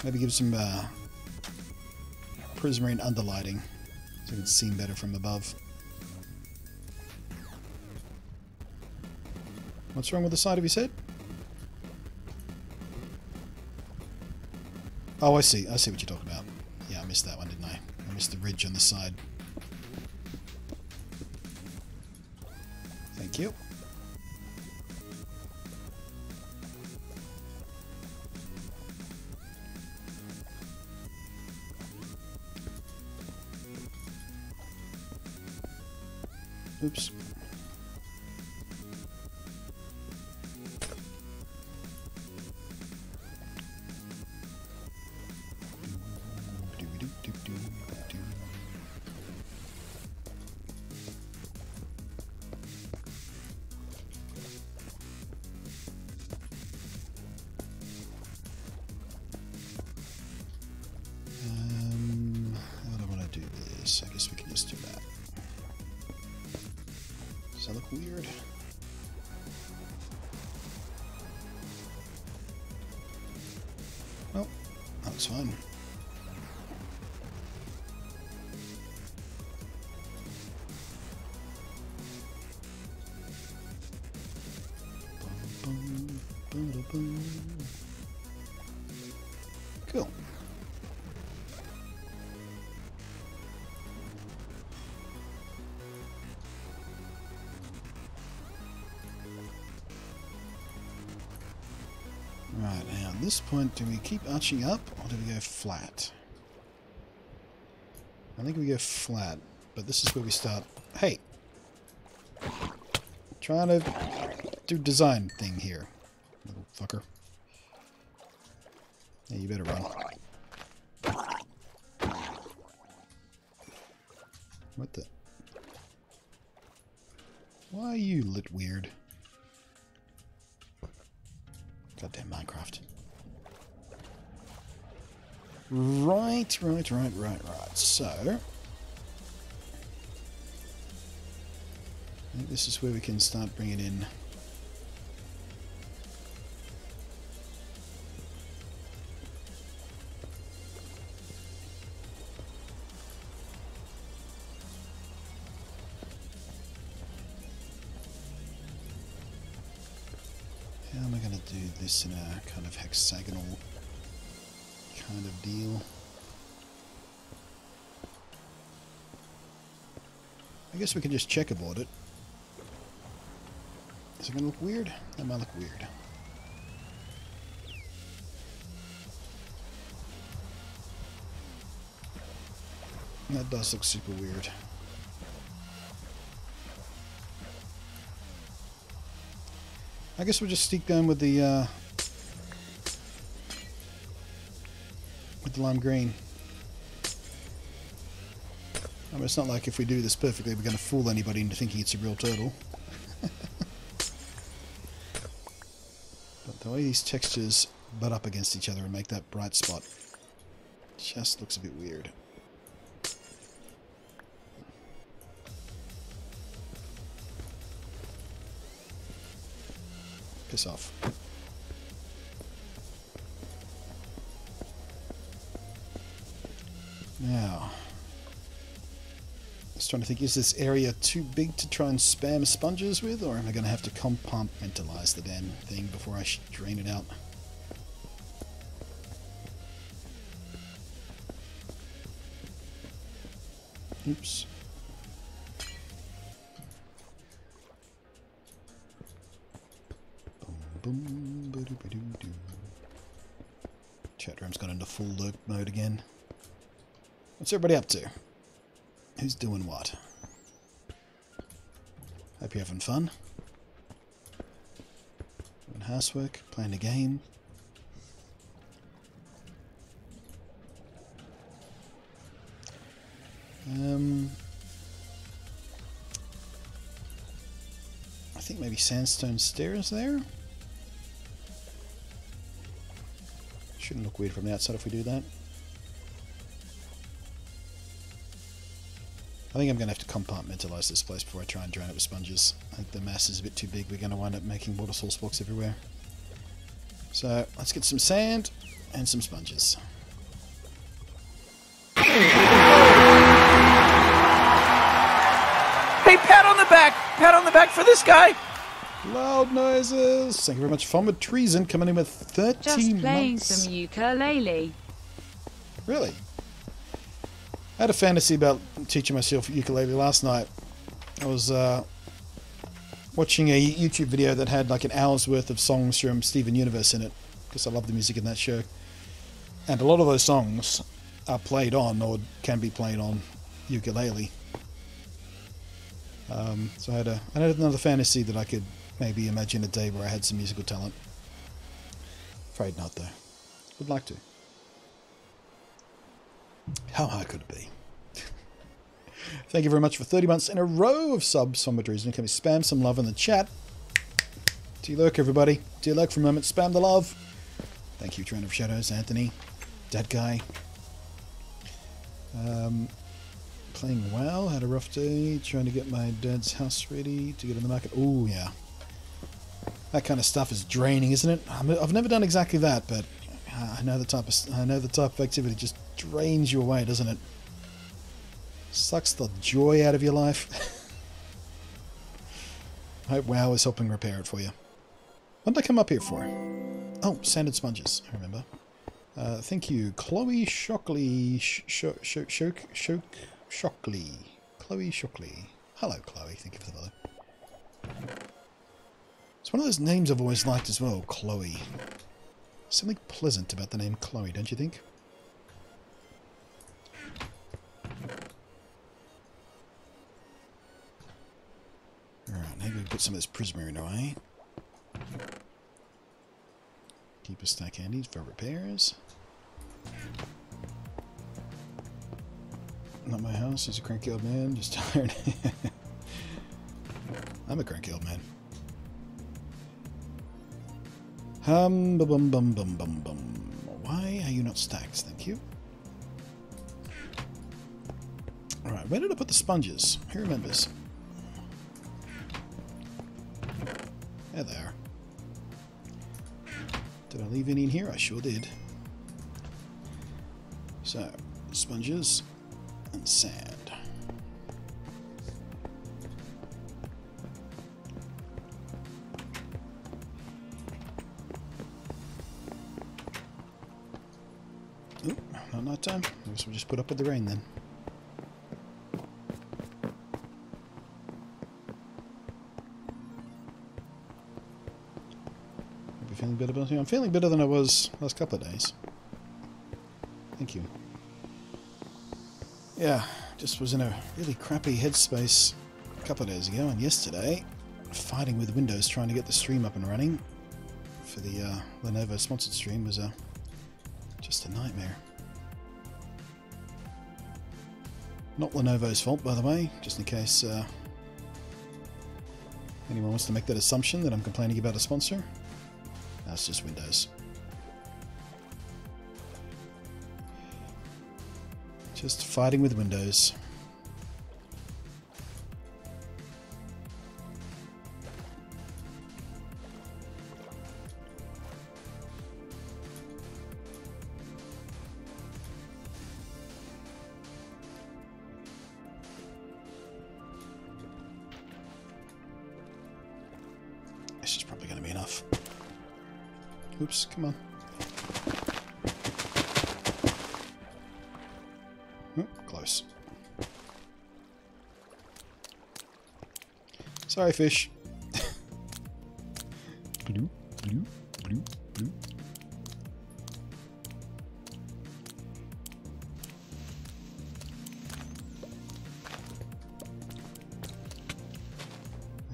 Maybe give some prismarine underlighting so we can see him better from above. What's wrong with the side of his head? Oh, I see. I see what you're talking about. Yeah, I missed that one, didn't I? I missed the ridge on the side. Thank you. Oops. How do I want to do this? I guess we can just do that. Does that look weird? Well, looks fine. Cool. Right, now at this point, do we keep arching up or do we go flat? I think we go flat, but this is where we start. Hey! Trying to do design thing here, little fucker. Yeah, you better run. What the? Why are you lit weird? Goddamn Minecraft. Right. So, I think this is where we can start bringing in how am I going to do this in a kind of hexagonal kind of deal? I guess we can just checkerboard it. Is it going to look weird? That might look weird. That does look super weird. I guess we'll just stick down with the lime green. I mean, it's not like if we do this perfectly we're going to fool anybody into thinking it's a real turtle. But the way these textures butt up against each other and make that bright spot just looks a bit weird. Piss off. Now, just trying to think, is this area too big to try and spam sponges with, or am I going to have to compartmentalize the damn thing before I drain it out? Oops. Chat room's gone into full loop mode again. What's everybody up to? Who's doing what? Hope you're having fun. Doing housework, playing a game. I think maybe sandstone stairs there. Shouldn't look weird from the outside if we do that. I think I'm going to have to compartmentalize this place before I try and drain it with sponges. I think the mass is a bit too big. We're going to wind up making water source blocks everywhere. So let's get some sand and some sponges. Hey, pat on the back! Pat on the back for this guy! Loud noises! Thank you very much. Farmer Treason coming in with 30 Just playing months. some ukulele. Really? I had a fantasy about teaching myself ukulele last night. I was watching a YouTube video that had like an hour's worth of songs from Steven Universe in it, because I love the music in that show. And a lot of those songs are played on, or can be played on, ukulele. So I had another fantasy that I could maybe imagine a day where I had some musical talent. Afraid not, though. Would like to. How hard could it be? Thank you very much for 30 months in a row of subs from Madrid. Can we spam some love in the chat? Do you lurk, everybody? Do you lurk for a moment? Spam the love. Thank you, Train of Shadows, Anthony, Dead Guy. Playing WoW, had a rough day. Trying to get my dad's house ready to get in the market. Oh, yeah. That kind of stuff is draining, isn't it? I've never done exactly that, but I know the type of activity just drains you away, doesn't it? Sucks the joy out of your life. I hope WoW is helping repair it for you. What did I come up here for? Oh, sanded sponges, I remember. Thank you, Chloe Shockley. Shockley. Chloe Shockley. Hello, Chloe. Thank you for the follow. It's one of those names I've always liked as well, Chloe. Something pleasant about the name Chloe, don't you think? Alright, maybe we put some of this Prismarine away. Keep a stack handy for repairs. Not my house, he's a cranky old man, just tired. I'm a cranky old man. Bum bum bum bum bum bum. Why are you not stacked? Thank you. Alright, where did I put the sponges? Who remembers? There they are. Did I leave any in here? I sure did. So, sponges and sand. Oop, not night time. I guess we'll just put up with the rain then. Feeling better about it? I'm feeling better than I was last couple of days. Thank you. Yeah, just was in a really crappy headspace a couple of days ago, and yesterday, fighting with Windows trying to get the stream up and running for the Lenovo sponsored stream was just a nightmare. Not Lenovo's fault, by the way, just in case anyone wants to make that assumption that I'm complaining about a sponsor. That's just Windows. Just fighting with Windows. This is probably going to be enough. Oops, come on. Oh, close. Sorry, fish. Blue, blue, blue, blue.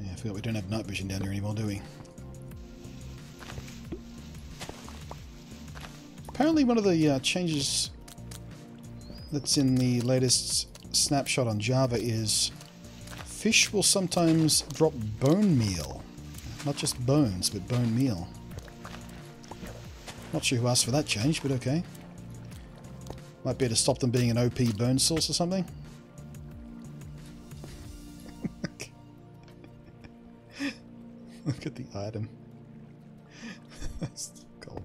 Yeah, I forgot we don't have night vision down here anymore, do we? Apparently one of the changes that's in the latest snapshot on Java is fish will sometimes drop bone meal. Not just bones, but bone meal. Not sure who asked for that change, but okay. Might be to stop them being an OP bone source or something. Look at the item. That's cool.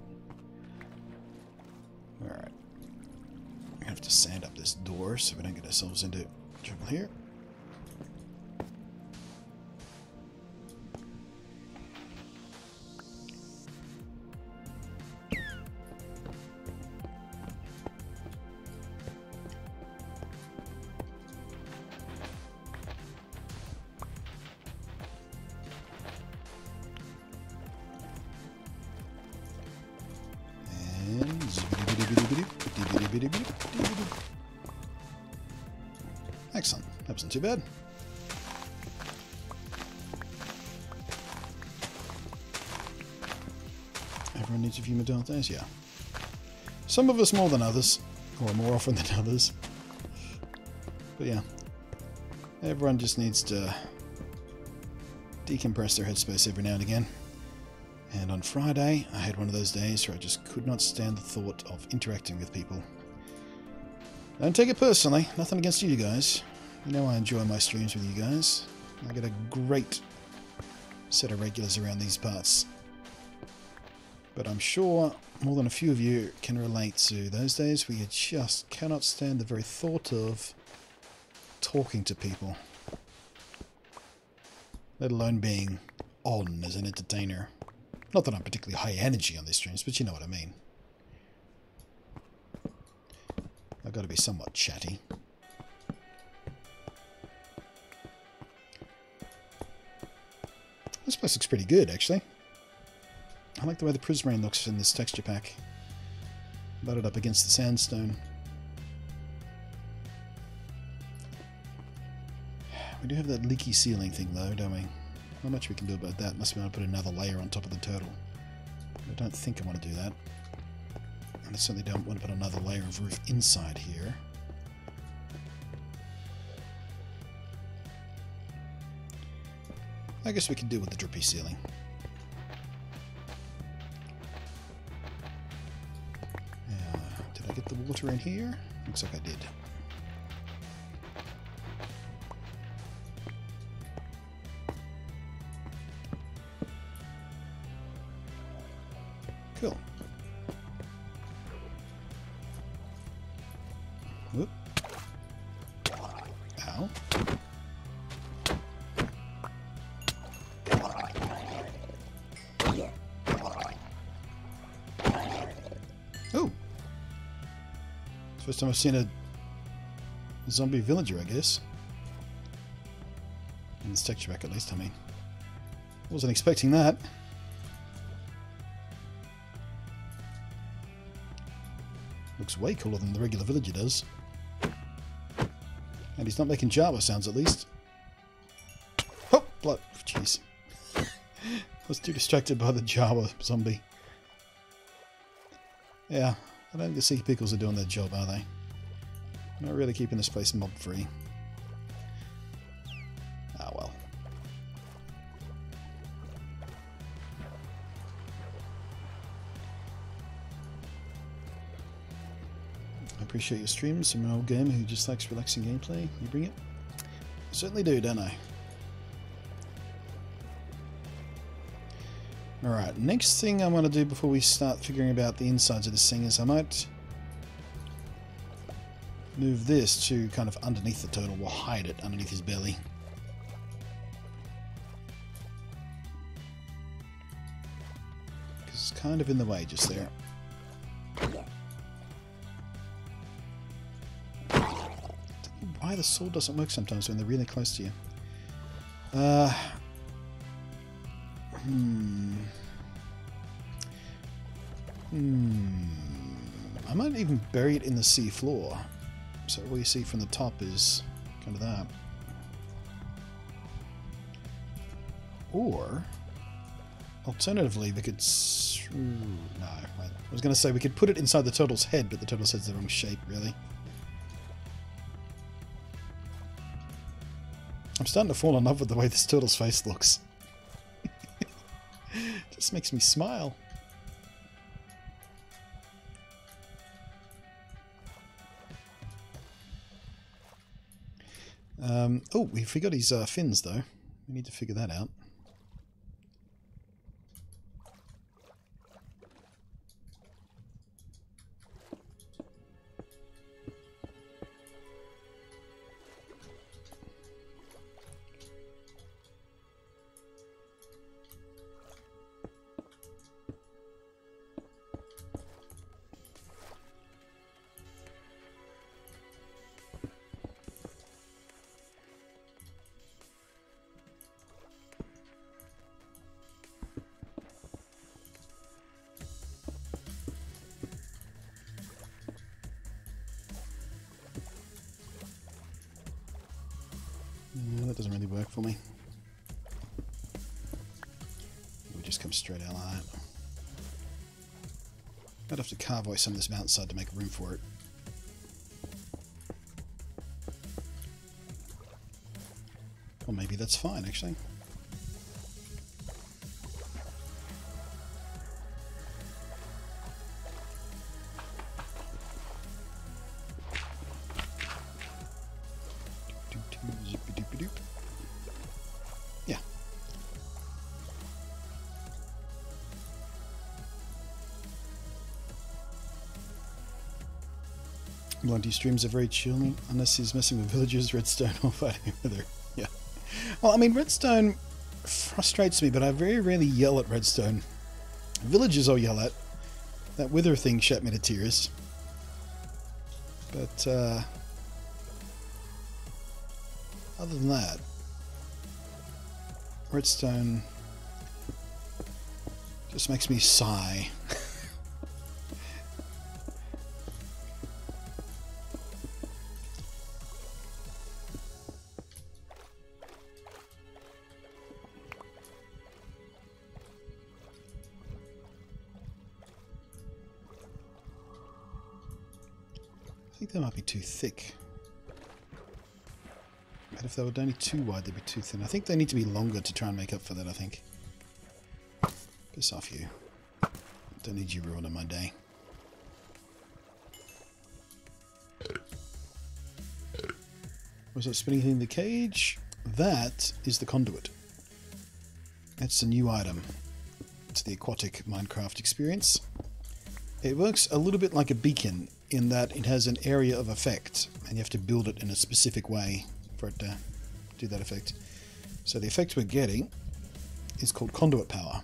Alright. We have to sand up this door so we don't get ourselves into trouble here. Excellent. That wasn't too bad. Everyone needs a few mental days, yeah. Some of us more than others, or more often than others. But yeah, everyone just needs to decompress their headspace every now and again. And on Friday, I had one of those days where I just could not stand the thought of interacting with people. Don't take it personally, nothing against you guys. You know I enjoy my streams with you guys. I get a great set of regulars around these parts. But I'm sure more than a few of you can relate to those days where you just cannot stand the very thought of talking to people, let alone being on as an entertainer. Not that I'm particularly high energy on these streams, but you know what I mean. I've got to be somewhat chatty. This place looks pretty good, actually. I like the way the prismarine looks in this texture pack. Butted up against the sandstone. We do have that leaky ceiling thing, though, don't we? Not much we can do about that. Unless we want to put another layer on top of the turtle. I don't think I want to do that. And I certainly don't want to put another layer of roof inside here. I guess we can deal with the drippy ceiling. Did I get the water in here? Looks like I did. Cool. Whoop. Ow. Oh! First time I've seen a zombie villager, I guess. In this texture pack, at least, I mean. Wasn't expecting that. Looks way cooler than the regular villager does. And he's not making Java sounds, at least. Oh! Blood. Jeez. I was too distracted by the Java zombie. Yeah. I don't think the Sea Pickles are doing their job, are they? Not really keeping this place mob-free. Ah, well. I appreciate your streams. I'm an old gamer who just likes relaxing gameplay. You bring it? I certainly do, don't I? Alright, next thing I want to do before we start figuring about the insides of this thing is I might move this to kind of underneath the turtle. We'll hide it underneath his belly. Because it's kind of in the way just there. I don't know why the sword doesn't work sometimes when they're really close to you. I might even bury it in the sea floor. So all you see from the top is kind of that. Or, alternatively, we could... No, I was going to say we could put it inside the turtle's head, but the turtle's head's the wrong shape, really. I'm starting to fall in love with the way this turtle's face looks. Just makes me smile. Oh, we forgot his fins, though. We need to figure that out. That doesn't really work for me. It would just come straight out like that. I'd have to carve away some of this mountainside to make room for it. Or maybe that's fine, actually. Yeah. Bluntlantis streams are very chill, unless he's messing with villagers, redstone, or fighting with her. Yeah. Well, I mean, redstone frustrates me, but I very rarely yell at redstone. Villagers I'll yell at. That wither thing shat me to tears. But, other than that, redstone just makes me sigh. I think they might be too thick. But if they were only too wide, they'd be too thin. I think they need to be longer to try and make up for that, I think. Piss off, you. Don't need you ruining my day. Was that spinning in the cage? That is the conduit. That's a new item. It's the aquatic Minecraft experience. It works a little bit like a beacon in that it has an area of effect and you have to build it in a specific way for it to do that effect. So the effect we're getting is called conduit power.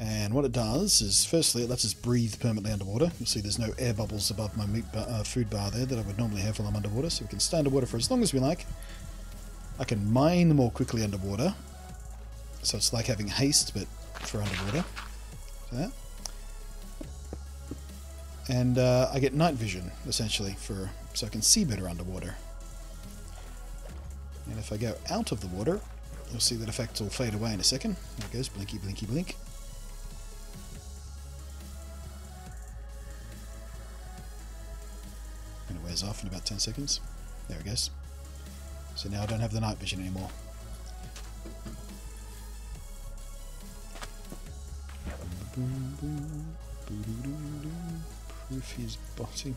And what it does is, firstly, it lets us breathe permanently underwater. You'll see there's no air bubbles above my food bar there that I would normally have while I'm underwater, so we can stay underwater for as long as we like. I can mine more quickly underwater, so it's like having haste, but for underwater. So, and I get night vision, essentially, so I can see better underwater. And if I go out of the water, you'll see that effect will fade away in a second. There it goes, blinky, blinky, blink. And it wears off in about 10 seconds. There it goes. So now I don't have the night vision anymore. Proof he's botting.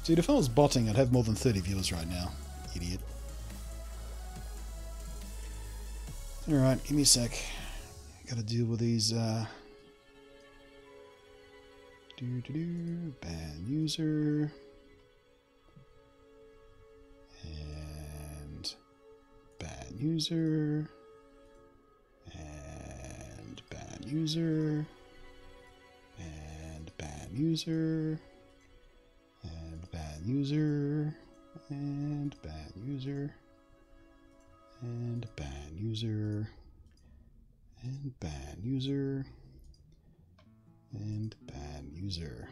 Dude, if I was botting, I'd have more than 30 viewers right now. Idiot. Alright, give me a sec. Gotta deal with these, ban user. And ban user. And ban user. And ban user. And ban user. And ban user. And ban user, and ban user, and ban user,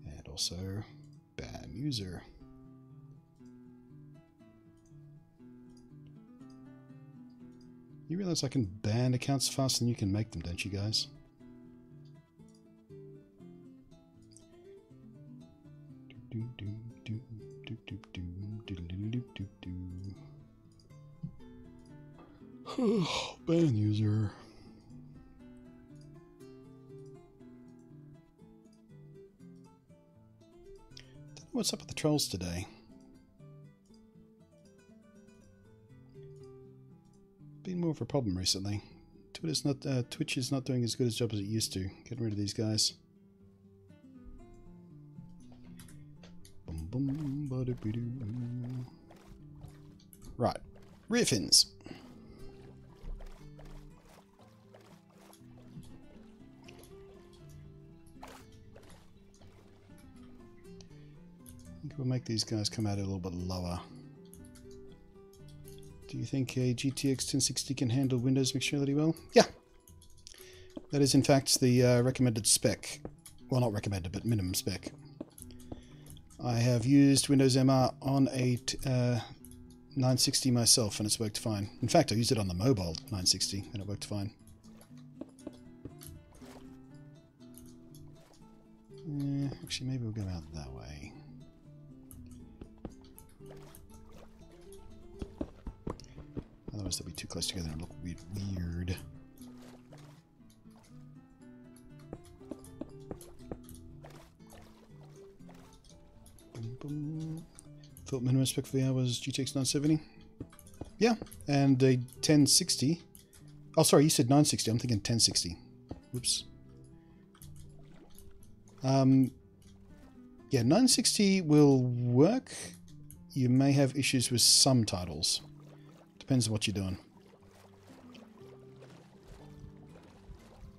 and also ban user. You realize I can ban accounts faster than you can make them, don't you guys? Ban user. Don't know what's up with the trolls today. Been more of a problem recently. Twitch is not doing as good a job as it used to. Getting rid of these guys. Right, rear fins. I think we'll make these guys come out a little bit lower. Do you think a GTX 1060 can handle Windows mixed reality well? Yeah. That is in fact the recommended spec. Well, not recommended, but minimum spec. I have used Windows MR on a 960 myself and it's worked fine. In fact, I used it on the mobile 960 and it worked fine. Actually, maybe we'll go out that way. Otherwise, they'll be too close together and look weird. Thought minimum spec for VR was GTX 970. Yeah, and a 1060. Oh, sorry, you said 960. I'm thinking 1060. Whoops. Yeah, 960 will work. You may have issues with some titles. Depends on what you're doing.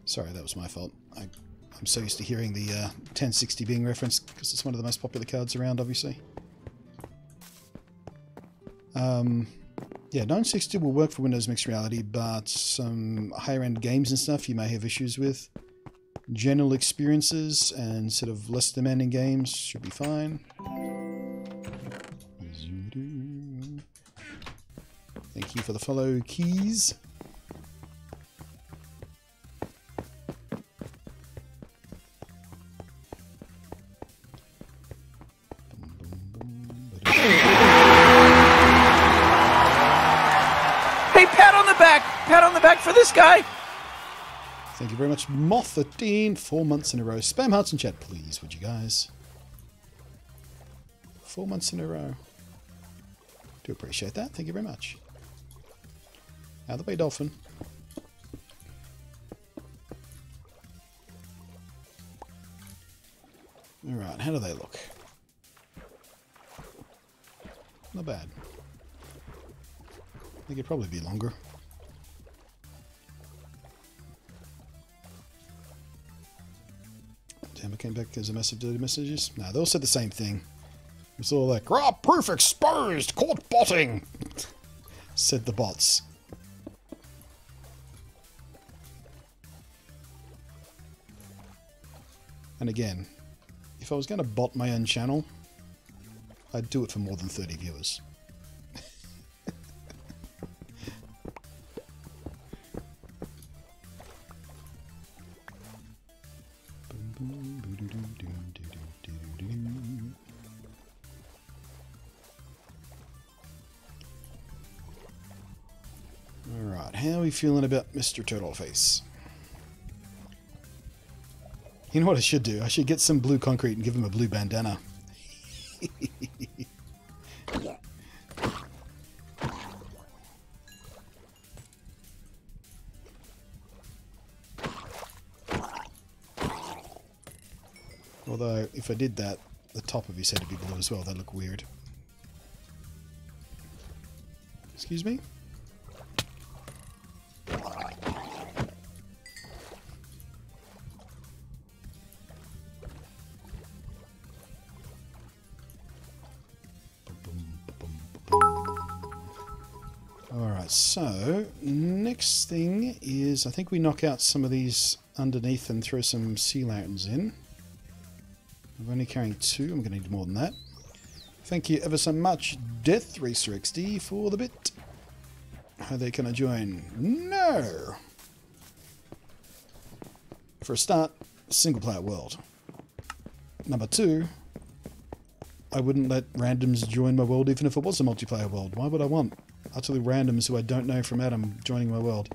Sorry, that was my fault. I'm so used to hearing the 1060 being referenced because it's one of the most popular cards around, obviously. Yeah, 960 will work for Windows Mixed Reality, but some higher-end games and stuff you may have issues with. General experiences and sort of less demanding games should be fine. Thank you for the follow, Keys. Hey, pat on the back for this guy. Thank you very much, Moth13, 4 months in a row. Spam hearts in chat, please, would you guys? 4 months in a row. Do appreciate that. Thank you very much. Out of the way, Dolphin. Alright, how do they look? Not bad. They could probably be longer. Damn, I came back as a massive dirty messages. No, they all said the same thing. It's all like, "Raw proof exposed! Caught botting!" said the bots. And again, if I was going to bot my own channel, I'd do it for more than 30 viewers. Alright, how are we feeling about Mr. Turtleface? You know what I should do? I should get some blue concrete and give him a blue bandana. Although, if I did that, the top of his head would be blue as well. That'd look weird. Excuse me? Alright, so next thing is I think we knock out some of these underneath and throw some sea lanterns in. I'm only carrying 2, I'm going to need more than that. Thank you ever so much, Death Racer XD, for the bit. How they can I join? No! For a start, single player world. Number 2, I wouldn't let randoms join my world even if it was a multiplayer world. Why would I want utterly randoms who I don't know from Adam joining my world?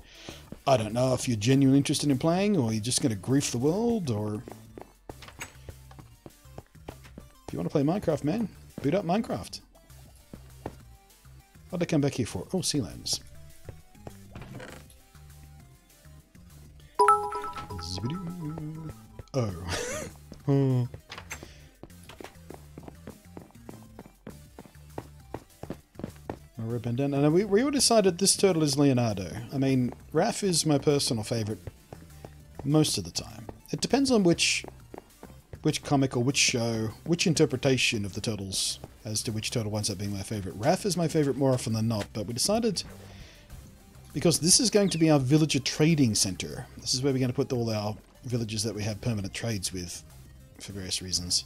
I don't know if you're genuinely interested in playing, or you're just going to grief the world, or... If you want to play Minecraft, man, boot up Minecraft. What'd I come back here for? Oh, sea lanterns. Oh. Oh. Red bandana. And we all decided this turtle is Leonardo. I mean, Raph is my personal favourite most of the time. It depends on which comic or which show, which interpretation of the turtles as to which turtle winds up being my favourite. Raph is my favourite more often than not, but we decided, because this is going to be our villager trading centre. This is where we're going to put all our villagers that we have permanent trades with for various reasons.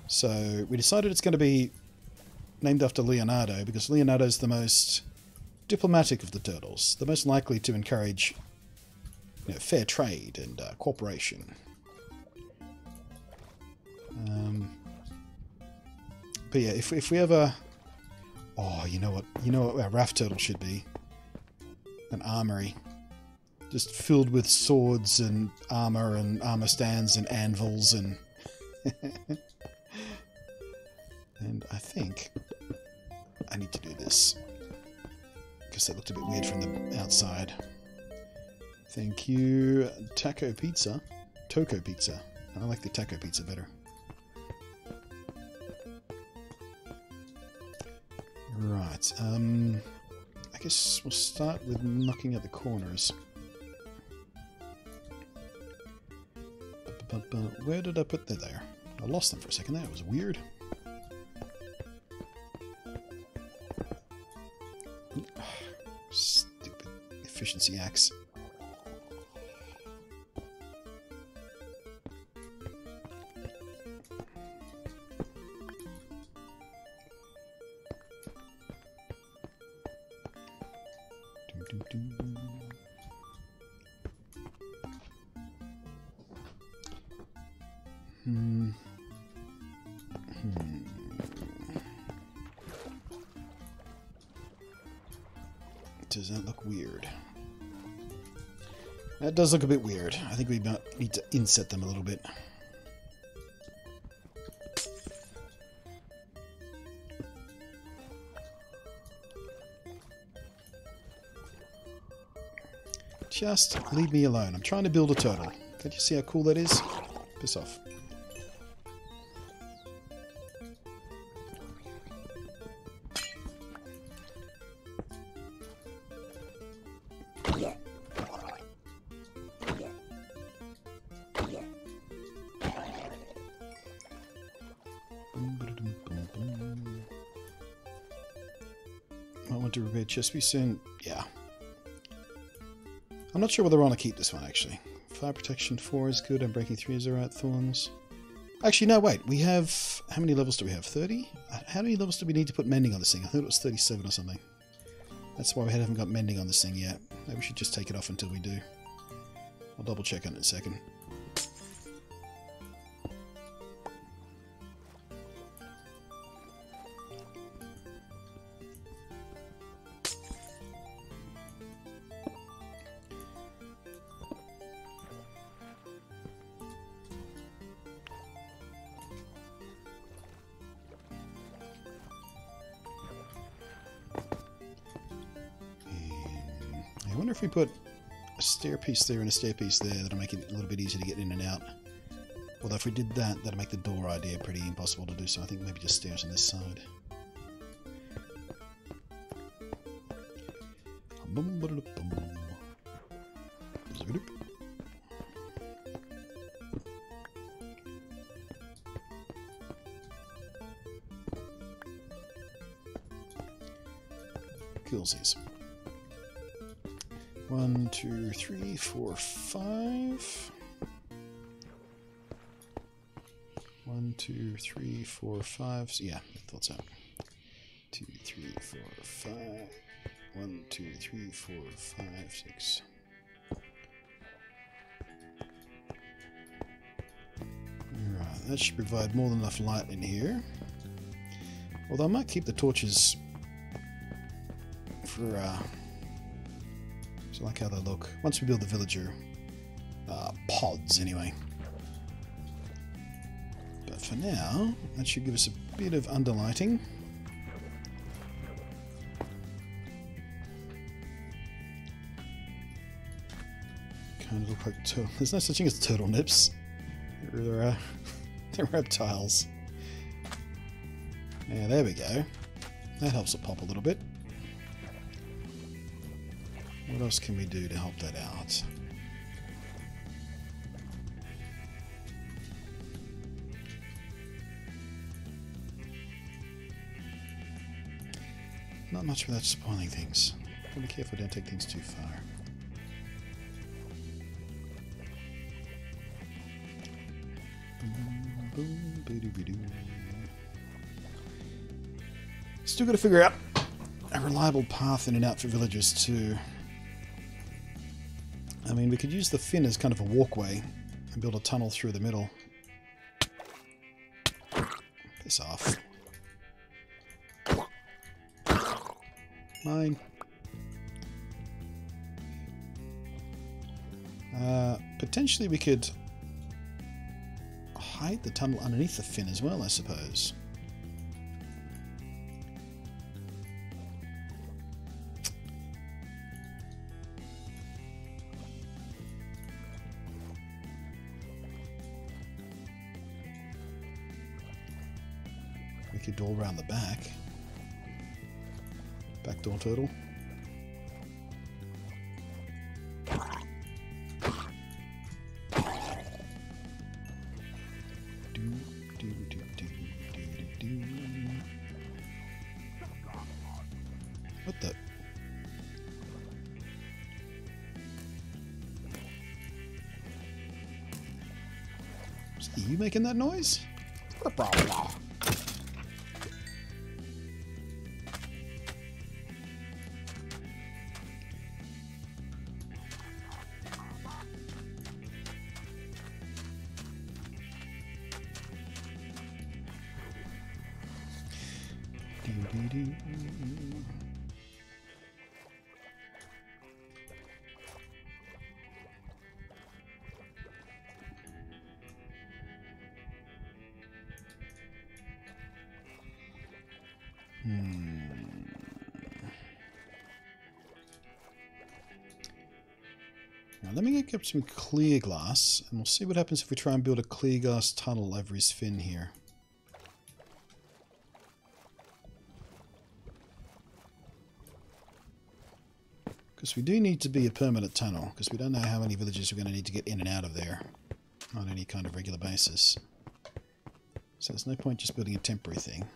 So we decided it's going to be named after Leonardo, because Leonardo is the most diplomatic of the turtles, the most likely to encourage, you know, fair trade and cooperation. But yeah, if we ever... Oh, you know what our Raph turtle should be? An armory. Just filled with swords and armor stands and anvils and... And I think I need to do this, because that looked a bit weird from the outside. Thank you, Taco Pizza. Toco Pizza. I like the Taco Pizza better. Right. I guess we'll start with knocking at the corners. But where did I put that there? I lost them for a second there. It was weird. Ooh, stupid efficiency axe. Does that look weird? That does look a bit weird. I think we need to inset them a little bit. Just leave me alone. I'm trying to build a turtle. Can't you see how cool that is? Piss off. I want to repair chest piece soon. Yeah. I'm not sure whether I want to keep this one, actually. Fire protection 4 is good, and breaking 3 is alright. Thorns. Actually, no, wait. We have... How many levels do we have? 30? How many levels do we need to put mending on this thing? I thought it was 37 or something. That's why we haven't got mending on this thing yet. Maybe we should just take it off until we do. I'll double check on it in a second. I wonder if we put a stair piece there and a stair piece there, that'll make it a little bit easier to get in and out. Although if we did that, that'll make the door idea pretty impossible to do, so I think maybe just stairs on this side. Coolsies. 1, 2, 3, 4, 5. 1, 2, 3, 4, 5. So yeah, thought so. 2, 3, 4, 5. 1, 2, 3, 4, 5, 6. Alright, that should provide more than enough light in here. Although I might keep the torches for I like how they look. Once we build the villager pods, anyway. But for now, that should give us a bit of underlighting. Kind of look like turtle. There's no such thing as turtle nips. They're reptiles. Yeah, there we go. That helps it pop a little bit. What else can we do to help that out? Not much without spoiling things. Be careful, don't take things too far. Still got to figure out a reliable path in and out for villagers too. I mean, we could use the fin as kind of a walkway and build a tunnel through the middle. Piss off. Mine. Potentially we could hide the tunnel underneath the fin as well, I suppose. We could go around the back. Backdoor turtle. What the? Is it you making that noise? Now let me get some clear glass, and we'll see what happens if we try and build a clear glass tunnel over his fin here. Because we do need to be a permanent tunnel, because we don't know how many villagers we're going to need to get in and out of there on any kind of regular basis. So there's no point just building a temporary thing.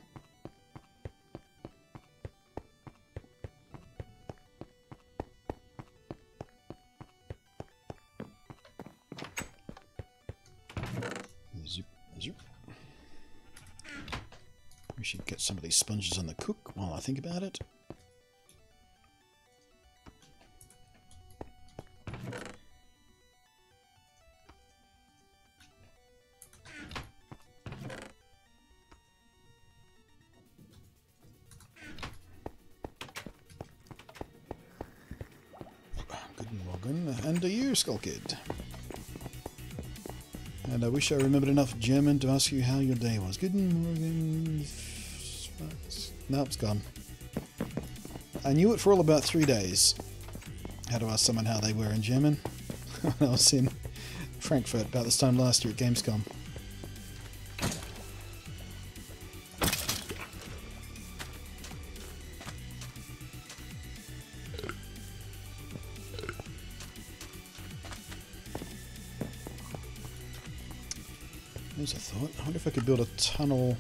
Zoop, zoop. We should get some of these sponges on the cook while I think about it. And a year, Skull Kid. And I wish I remembered enough German to ask you how your day was. Guten Morgen. No, it's gone. I knew it for all about 3 days. How to ask someone how they were in German when I was in Frankfurt about this time last year at Gamescom. There's a thought. I wonder if I could build a tunnel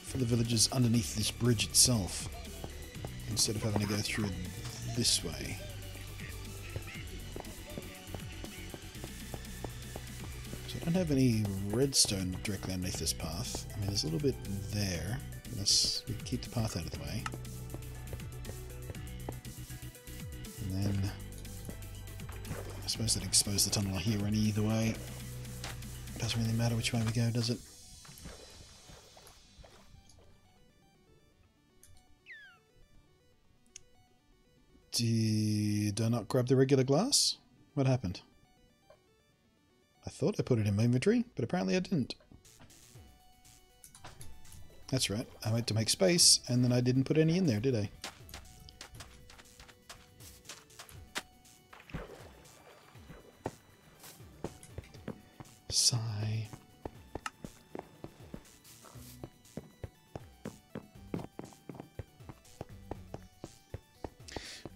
for the villagers underneath this bridge itself, instead of having to go through this way. So I don't have any redstone directly underneath this path. I mean, there's a little bit there. Let's keep the path out of the way. And then I suppose that expose the tunnel here any either way. Doesn't really matter which way we go, does it? Did I not grab the regular glass? What happened? I thought I put it in my inventory, but apparently I didn't. That's right, I went to make space, and then I didn't put any in there, did I? Sigh.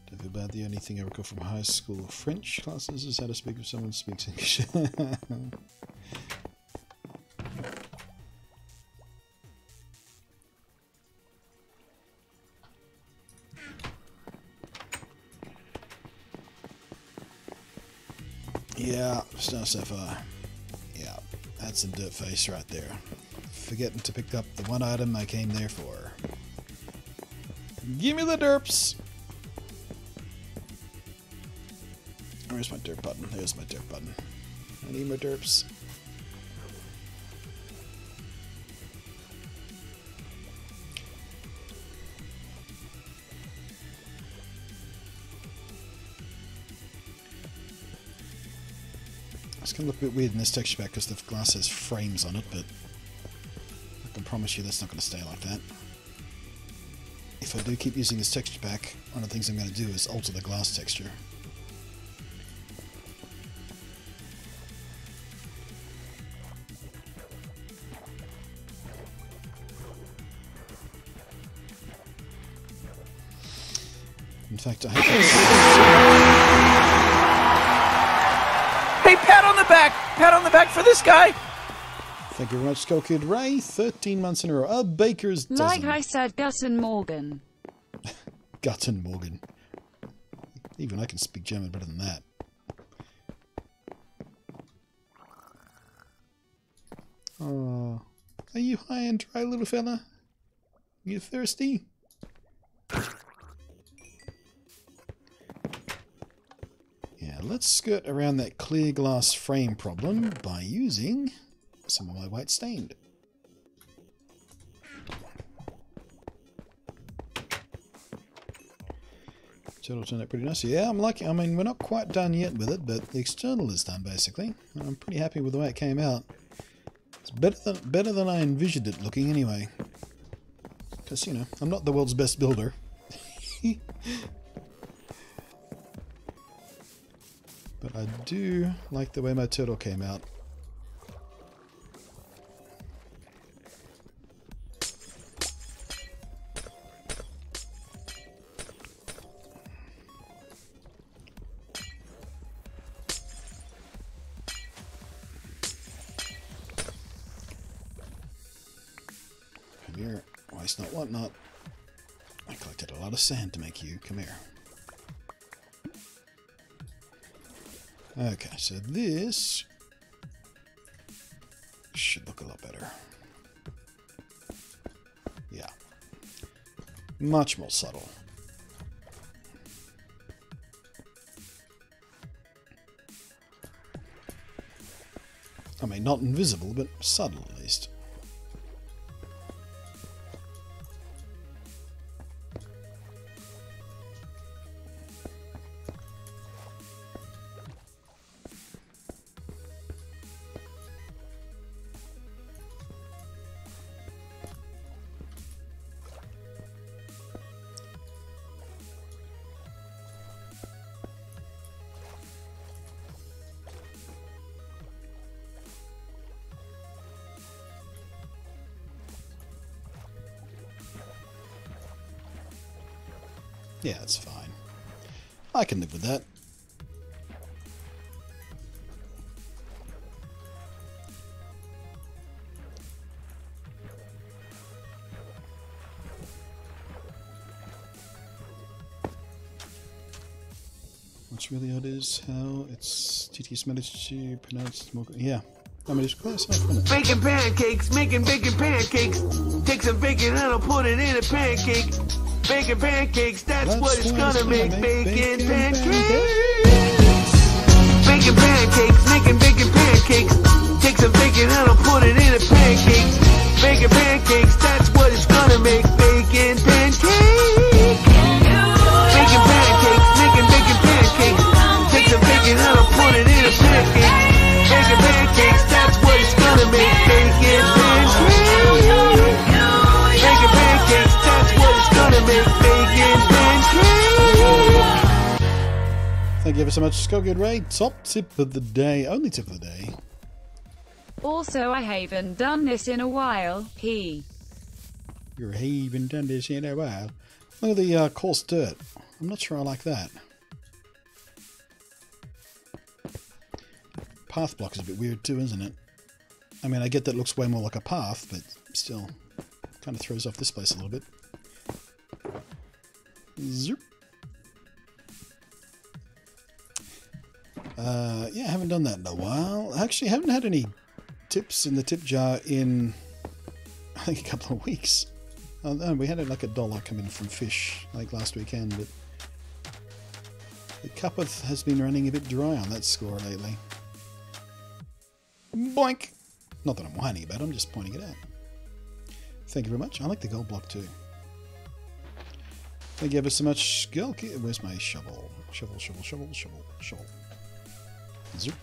Don't feel bad. The only thing I recall from high school French classes is how to speak if someone speaks English. Yeah, Star Sapphire. Yeah, that's some dirt face right there. Forgetting to pick up the one item I came there for. Give me the derps! Where's my dirt button? There's my dirt button. I need my derps. It's going to look a bit weird in this texture pack because the glass has frames on it, but I can promise you that's not going to stay like that. If I do keep using this texture pack, one of the things I'm going to do is alter the glass texture. fact, I hate Hey, pat on the back! Pat on the back for this guy! Thank you very much, Skull Kid Ray. 13 months in a row. A baker's dozen. Like I said, Gus and Morgan. Guten Morgan. Even I can speak German better than that. Oh, are you high and dry, little fella? You thirsty? Yeah, let's skirt around that clear glass frame problem by using some of my white stained. It'll turn out pretty nice. Yeah, I'm liking. I mean, we're not quite done yet with it, but the external is done basically. And I'm pretty happy with the way it came out. It's better than I envisioned it looking, anyway. Because you know, I'm not the world's best builder. But I do like the way my turtle came out. Here, waste not, want not. I collected a lot of sand to make you. Come here. Okay, so this should look a lot better. Yeah. Much more subtle. I mean, not invisible, but subtle at least. Yeah, that's fine. I can live with that. What's really odd is how it's TTS managed to pronounce more. Yeah. I mean, it's close enough. Baking pancakes, making bacon pancakes. Take some bacon and I'll put it in a pancake. Bacon pancakes, that's what it's gonna make. Bacon pancakes. Bacon pancakes, making bacon pancakes. Take some bacon and I'll put it in a pancake. Bacon pancakes, that's what it's gonna make. Bacon pancakes. Bacon pancakes, making bacon pancakes. Take some bacon and I'll put it in a pancake. Bacon pancakes, that's what it's gonna make. Bacon pancakes. Bacon pancakes, that's what it's gonna make. Bacon pancakes. Thank you ever so much, Skogard Ray. Top tip of the day, only tip of the day. Also, I haven't done this in a while. You haven't done this in a while. Look at the coarse dirt. I'm not sure I like that. Path block is a bit weird too, isn't it? I mean, I get that it looks way more like a path, but still kind of throws off this place a little bit. Zoop. Yeah, I haven't done that in a while. Actually, I haven't had any tips in the tip jar in, I think, a couple of weeks. Oh, no, we had like $1 come in from fish like last weekend, but the cupboard has been running a bit dry on that score lately. Boink! Not that I'm whining about it, I'm just pointing it out. Thank you very much. I like the gold block too. Thank you ever so much, girl. Where's my shovel? Shovel, shovel, shovel, shovel, shovel. Zoop.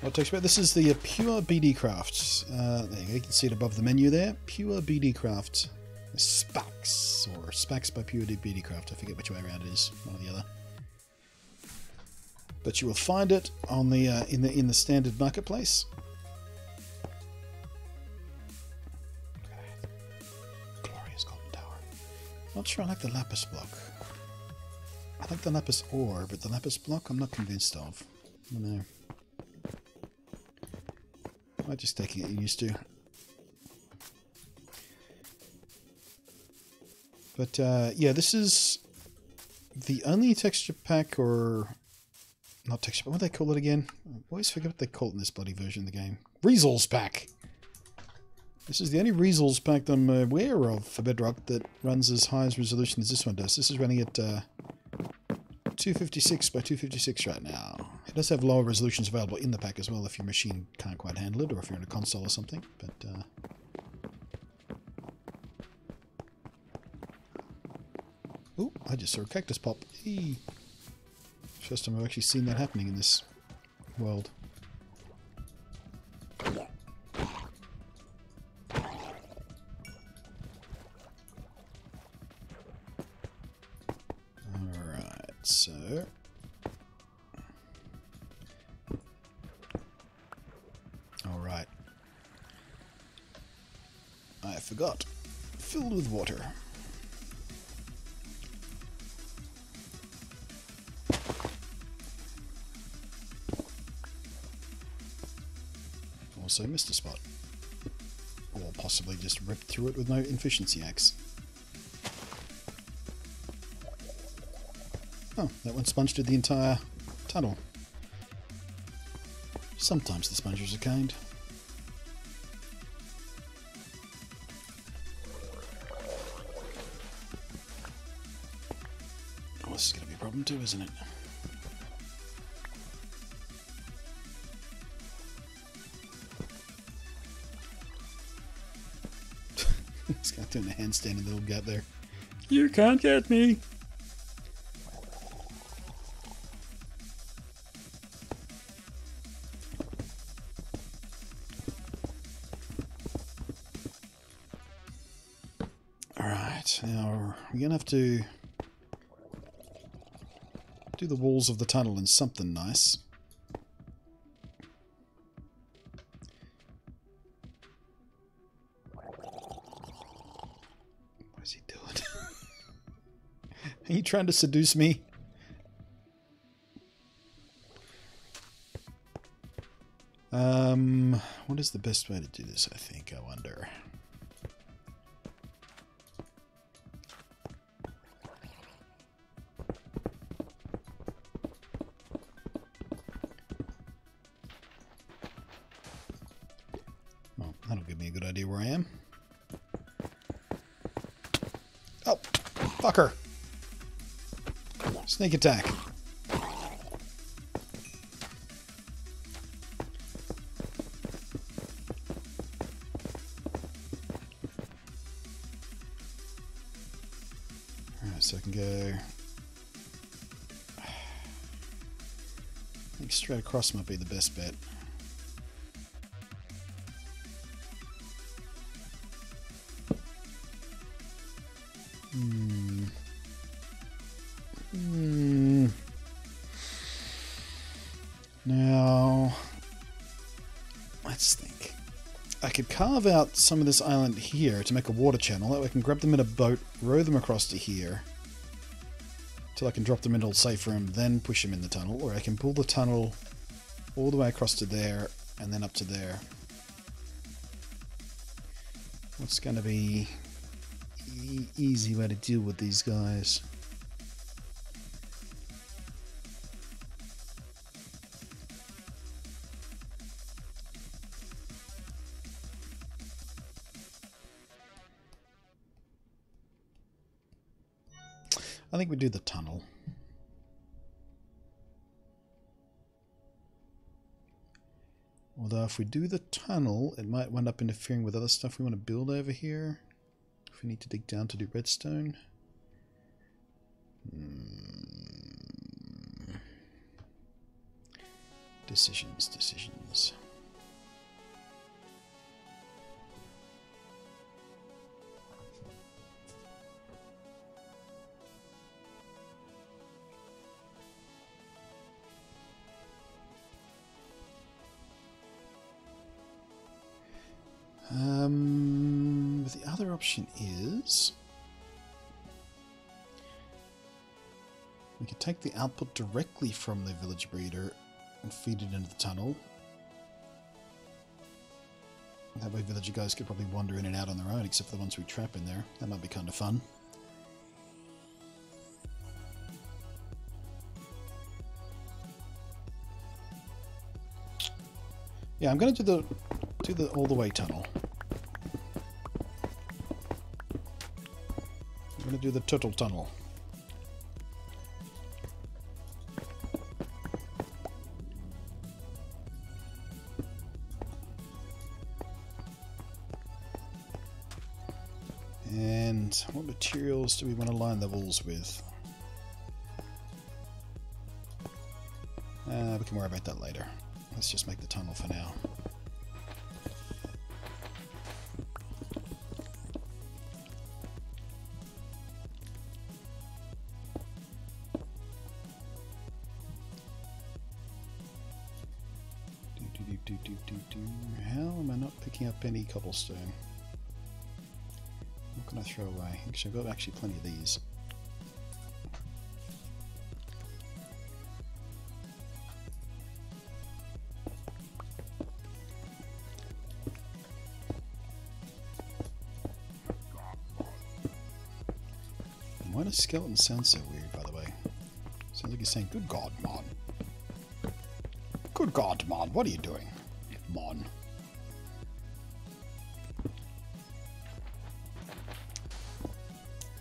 What talks about this is the Pure BD Craft. There you go. You can see it above the menu there. Pure BD Craft. Spax or Spax by Pure BD Craft. I forget which way around it is. One or the other. But you will find it on the in the standard marketplace. Glorious golden tower. Not sure I like the lapis block. I like the lapis ore, but the lapis block I'm not convinced of. I don't know. Might just take it used to. But yeah, this is the only texture pack, or not texture pack, what do they call it again? I always forget what they call it in this bloody version of the game. Resource pack! This is the only resource pack that I'm aware of for Bedrock that runs as high as resolution as this one does. This is running at 256 by 256 right now. It does have lower resolutions available in the pack as well if your machine can't quite handle it, or if you're in a console or something. But oh, I just saw a cactus pop. Eee. First time I've actually seen that happening in this world. So, alright, I forgot, filled with water. Also missed a spot, or possibly just ripped through it with no efficiency axe. Oh, that one sponged the entire tunnel. Sometimes the spongers are kind. Oh, this is going to be a problem too, isn't it? This guy doing a handstand in the little gap there. You can't get me! Now, we're going to have to do the walls of the tunnel in something nice. What is he doing? Are you trying to seduce me? What is the best way to do this, I think, I wonder. That'll give me a good idea where I am. Oh, fucker! Sneak attack. Alright, so I can go... I think straight across might be the best bet. Now, let's think. I could carve out some of this island here to make a water channel. That way I can grab them in a boat, row them across to here, till I can drop them into a safe room, then push them in the tunnel. Or I can pull the tunnel all the way across to there, and then up to there. What's going to be easy way to deal with these guys? I think we do the tunnel. Although if we do the tunnel, it might wind up interfering with other stuff we want to build over here. If we need to dig down to do redstone. Decisions. But the other option is We could take the output directly from the village breeder and feed it into the tunnel. That way villager guys could probably wander in and out on their own, except for the ones we trap in there. That might be kind of fun. Yeah, I'm going to do the all the way tunnel. I'm going to do the total tunnel. And what materials do we want to line the walls with? We can worry about that later. Let's just make the tunnel for now. How am I not picking up any cobblestone? What can I throw away? Actually, I've got actually plenty of these. Why does skeleton sound so weird, by the way? Sounds like he's saying, "Good God, Mon. Good God, Mon, what are you doing, Mon?"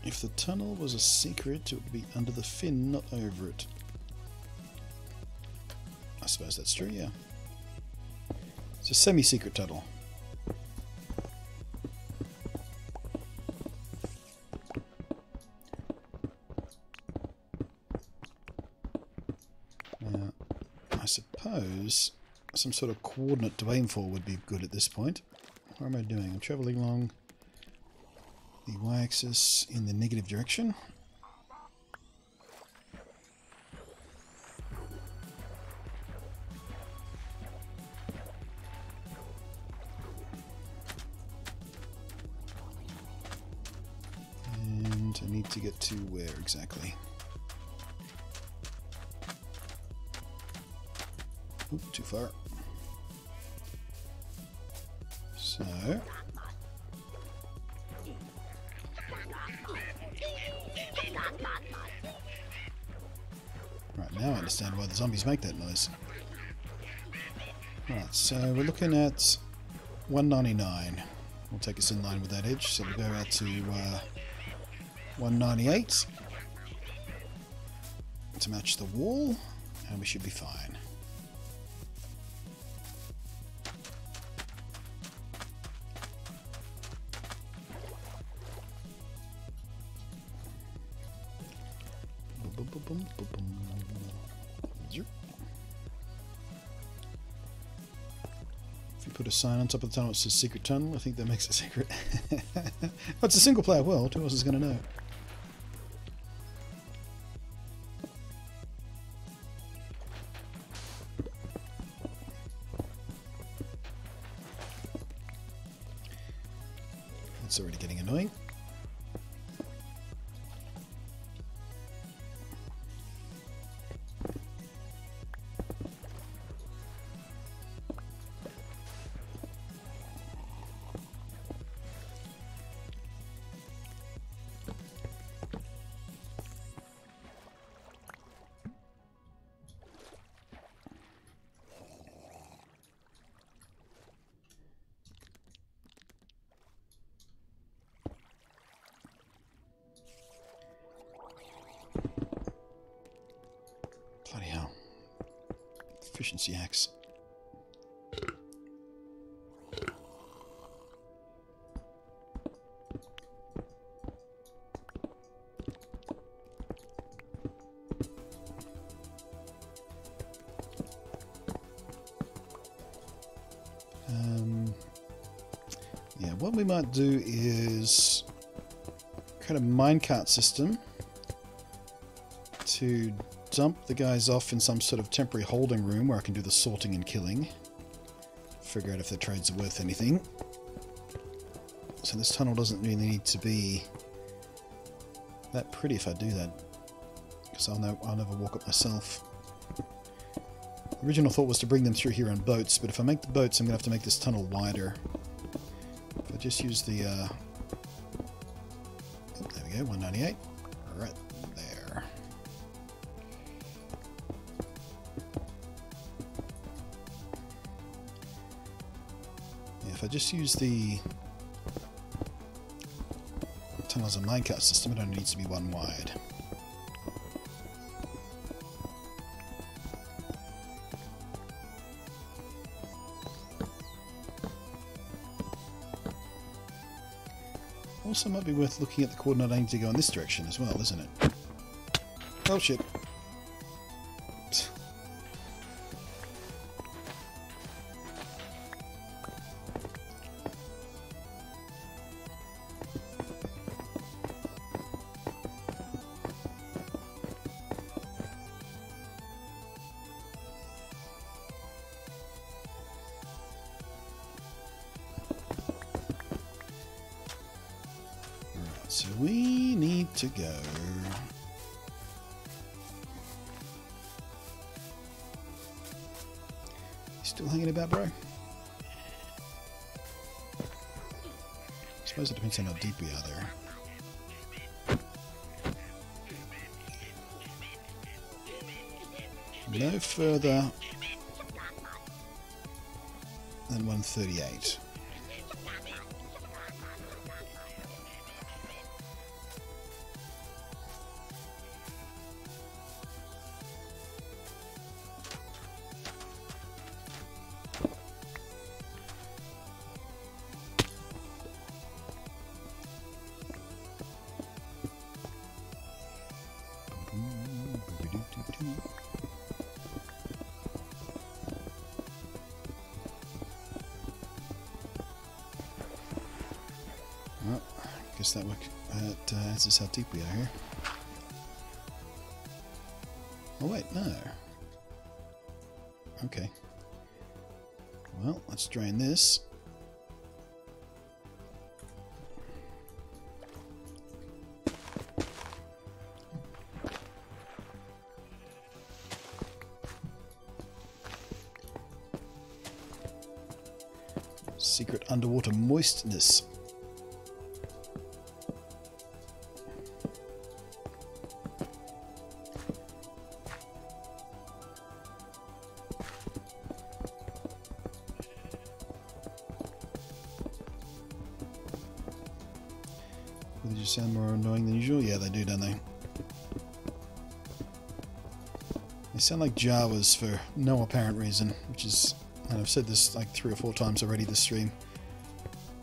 If the tunnel was a secret, it would be under the fin, not over it. I suppose that's true, yeah. It's a semi-secret tunnel. Now, I suppose some sort of coordinate to aim for would be good at this point. What am I doing? I'm travelling along the y-axis in the negative direction. And I need to get to where exactly? Oop, too far. So right, now I understand why the zombies make that noise. Right, so we're looking at 199. We'll take us in line with that edge, so we'll go out to 198 to match the wall, and we should be fine. If you put a sign on top of the tunnel that says secret tunnel, I think that makes it secret. Well, it's a single player world, who else is going to know? It's already getting annoying. Bloody hell. Efficiency hacks. Yeah, what we might do is create a minecart system to dump the guys off in some sort of temporary holding room where I can do the sorting and killing. Figure out if their trades are worth anything. So this tunnel doesn't really need to be that pretty if I do that. because I'll never walk up myself. The original thought was to bring them through here on boats, but if I make the boats, I'm going to have to make this tunnel wider. If I just use the... oh, there we go, 198. Right there. Yeah, if I just use the tunnel as a minecart system, it only needs to be one wide. Also might be worth looking at the coordinate I need to go in this direction as well, isn't it? Oh shit. So we need to go... Still hanging about, bro? I suppose it depends on how deep we are there. No further than 138. Well, I guess that answers how deep we are here. Oh wait, no. Okay. Well, let's drain this. Secret underwater moistness. They just sound more annoying than usual? Yeah, they do, don't they? They sound like Jawas for no apparent reason, which is, and I've said this like 3 or 4 times already this stream,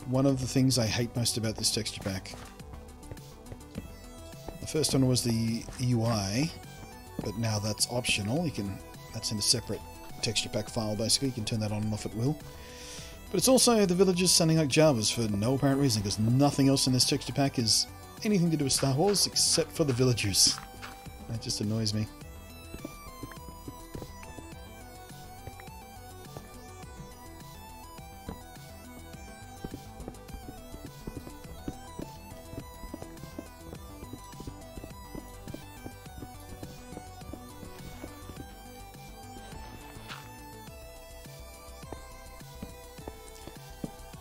one of the things I hate most about this texture pack. The first one was the UI, but now that's optional. That's in a separate texture pack file basically, you can turn that on and off at will. But it's also the villagers sounding like Javas for no apparent reason, because nothing else in this texture pack is anything to do with Star Wars except for the villagers. That just annoys me.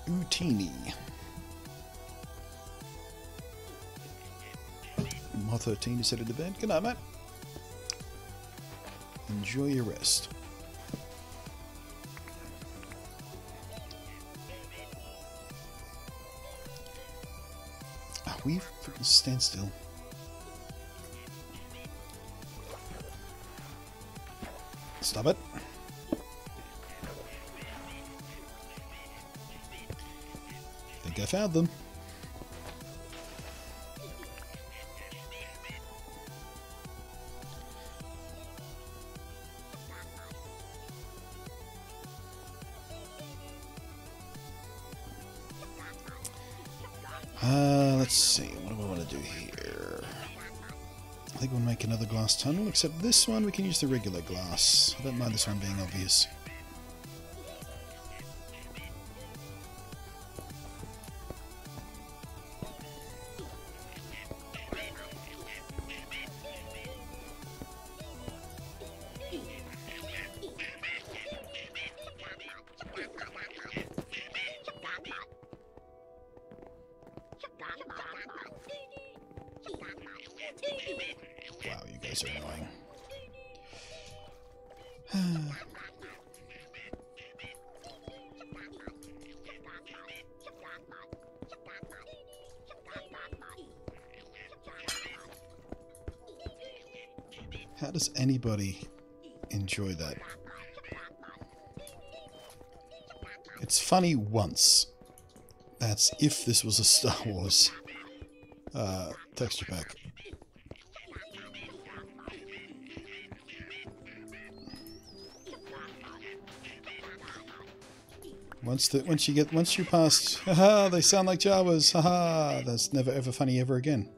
Utini. Mar 13 is headed to bed. Good night, mate. Enjoy your rest. Oh, we freaking stand still. Stop it. I found them. Let's see, what do I want to do here? I think we'll make another glass tunnel, except this one we can use the regular glass. I don't mind this one being obvious. those are annoying. How does anybody enjoy that? It's funny once. That's if this was a Star Wars texture pack. Once you past, haha, they sound like Jawas, haha, that's never ever funny ever again.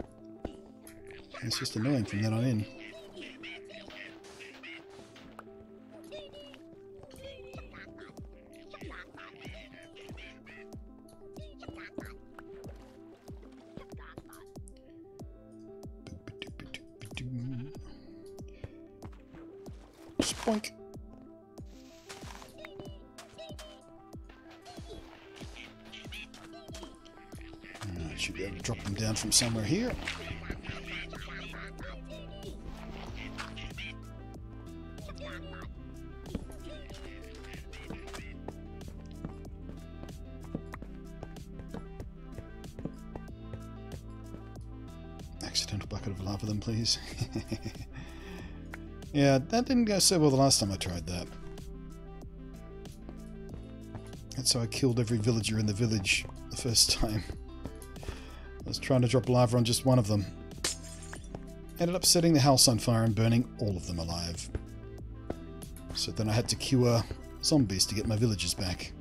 It's just annoying from then on in. Spoink. I should be able to drop them down from somewhere here. Accidental bucket of lava then, please. Yeah, that didn't go so well the last time I tried that. That's how I killed every villager in the village the first time. I was trying to drop lava on just one of them. Ended up setting the house on fire and burning all of them alive. So then I had to cure zombies to get my villagers back.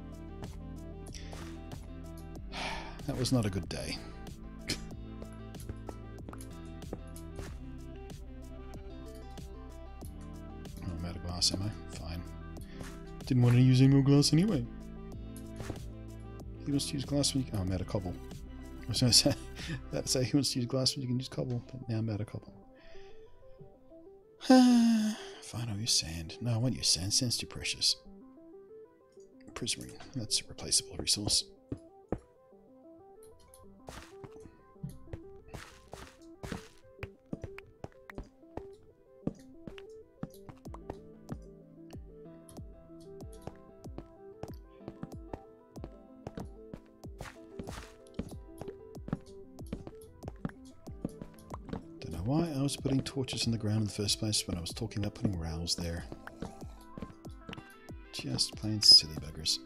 That was not a good day. I'm out of glass, am I? Fine. Didn't want to use any more glass anyway. He wants to use glass when you can... Oh, I'm out of cobble. I was going to say he wants to use glass when you can use cobble, but now I'm out of cobble. Fine, I'll use sand. No, I won't use sand. Sand's too precious. Prismarine. That's a replaceable resource. Why I was putting torches in the ground in the first place when I was talking about putting rowels there. Just plain silly buggers.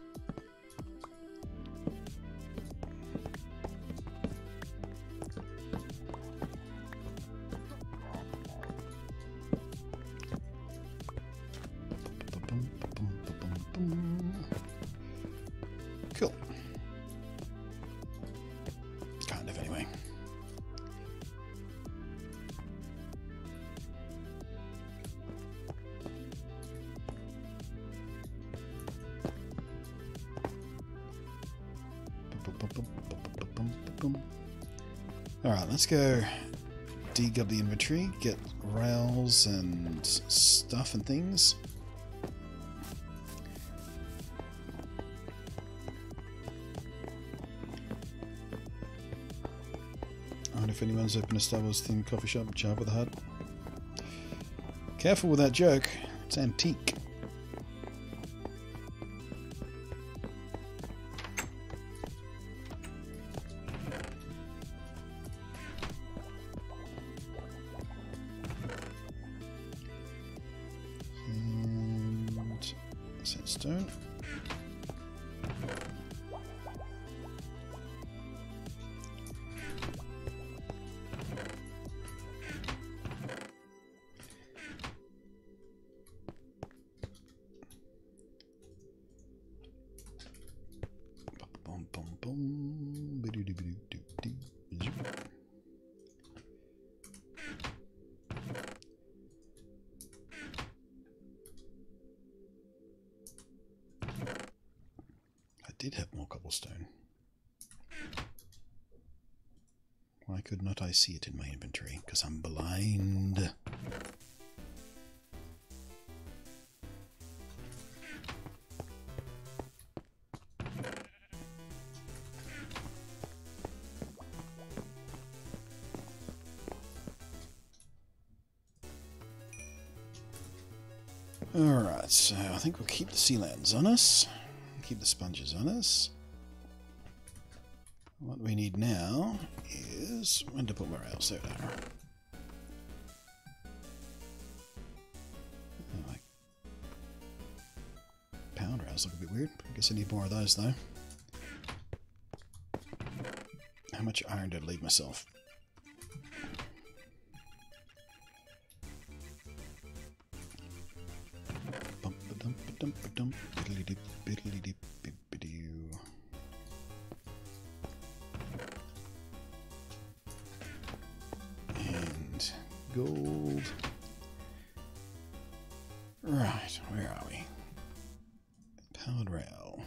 Cool. Kind of, anyway. Alright, let's go dig up the inventory, get rails and stuff and things. I wonder if anyone's opened a Star Wars themed coffee shop, Jabba the Hutt. Careful with that joke, it's antique. Sandstone. Boom, boom, boom. Did have more cobblestone. Why could not I see it in my inventory? Because I'm blind. Alright, so I think we'll keep the sea lands on us. Keep the sponges on us. What we need now is... when to put my rails? There they are. Oh, like, pound rails look a bit weird. I guess I need more of those though. How much iron did I leave myself? And gold. Right, where are we? Powered rail.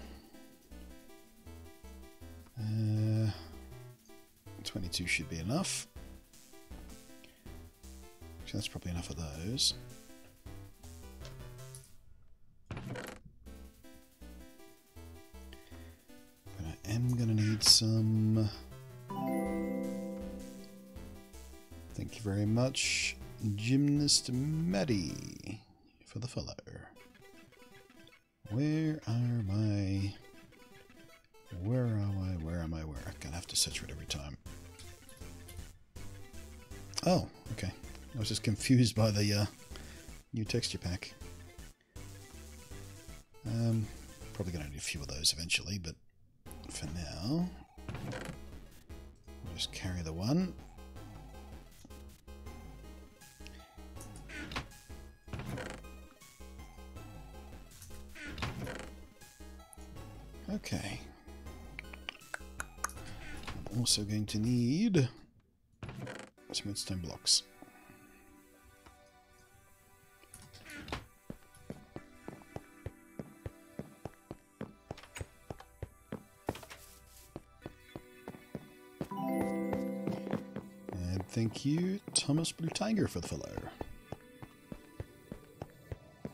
22 should be enough. So that's probably enough of those. But I am going to need some... Thank you very much, Gymnast Maddie, for the follow. Where are my... Where am I? Where am I? Where? I'm going to have to search for it every time. Oh, okay. I was just confused by the new texture pack. Probably going to need a few of those eventually, but for now, I'll just carry the one. Okay. I'm also going to need some redstone blocks. And thank you, Thomas Blue Tiger, for the follow.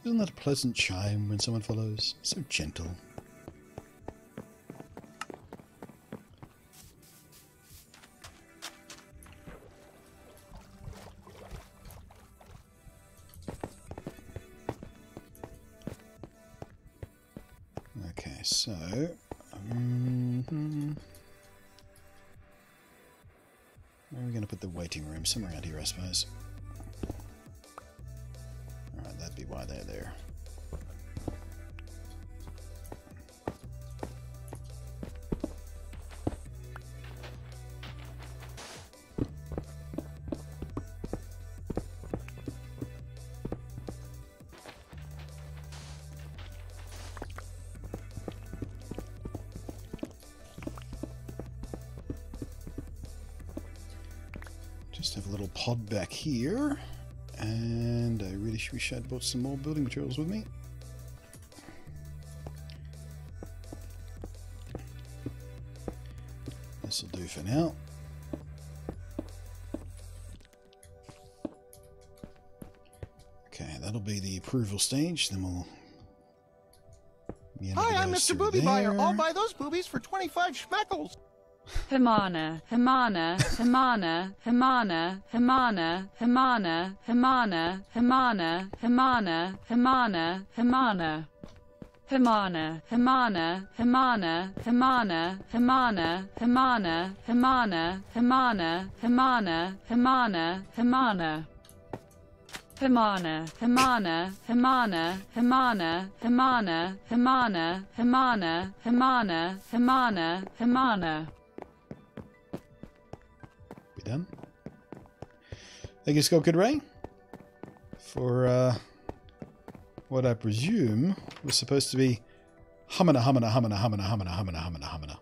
Isn't that a pleasant chime when someone follows? So gentle. Okay, so... where are we going to put the waiting room? Somewhere around here, I suppose. Alright, that'd be why they're there. Just have a little pod back here, and I really wish I'd brought some more building materials with me. This'll do for now. Okay, that'll be the approval stage, then we'll... Hi, I'm Mr. Booby Buyer. I'll buy those boobies for 25 schmeckles. Hamana, Hamana, Hamana, Hamana, Hamana, Hamana, Hamana, Hamana, Hamana, Hamana, Hamana. Hamana, Hamana, Hamana, Hamana, Hamana, Hamana, Hamana, Hamana, Hamana, Hamana, Hamana. Hamana, Hamana, Hamana, Hamana, Hamana, Hamana, Hamana, Hamana, Hamana, Hamana. We done? Thank you, Skull Kid Ray, for what I presume was supposed to be Hamana, Hamana, Hamana, Hamana, Hamana, Hamana, Hamana, Hamana.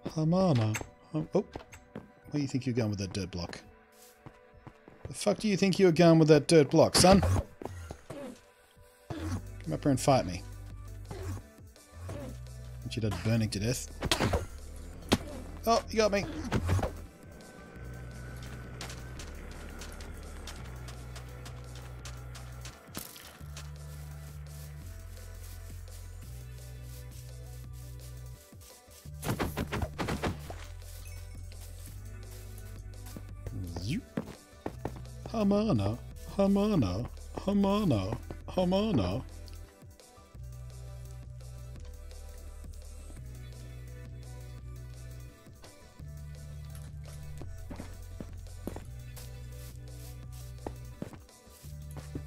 Hamana. Oh, where do you think you're going with that dirt block? The fuck do you think you're going with that dirt block, son? Come up here and fight me. Want you dead burning to death. Oh, you got me. Hamana, Hamana, Hamana, Hamana.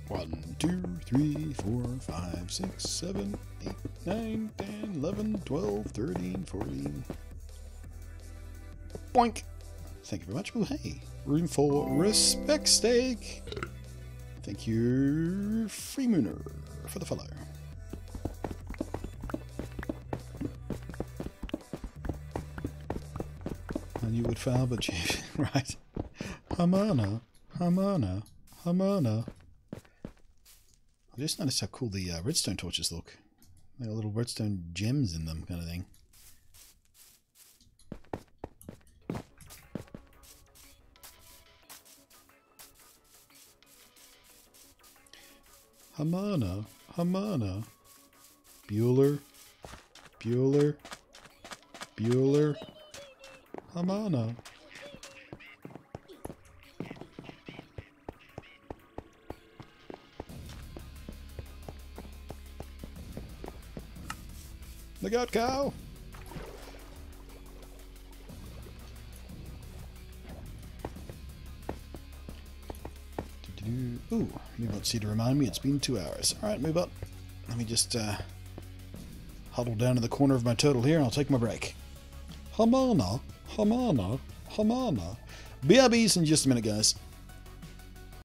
One, 2, 3, 4, 5, 6, 7, 8, 9, 10, 11, 12, 13, 14. Boink! Thank you very much. Oh, hey. Room for respect steak. Thank you, Freemooner, for the follow. I knew it would fail, but gee, right. Hamana, Hamana, Hamana. I just noticed how cool the redstone torches look. They got little redstone gems in them, kind of thing. Hamana, Hamana. Bueller, Bueller, Bueller. Hamana. Look out, cow! Ooh, Moobot see to remind me it's been 2 hours. Alright, Moobot. Let me just huddle down to the corner of my turtle here and I'll take my break. Hamana, Hamana, Hamana. BRBs in just a minute, guys.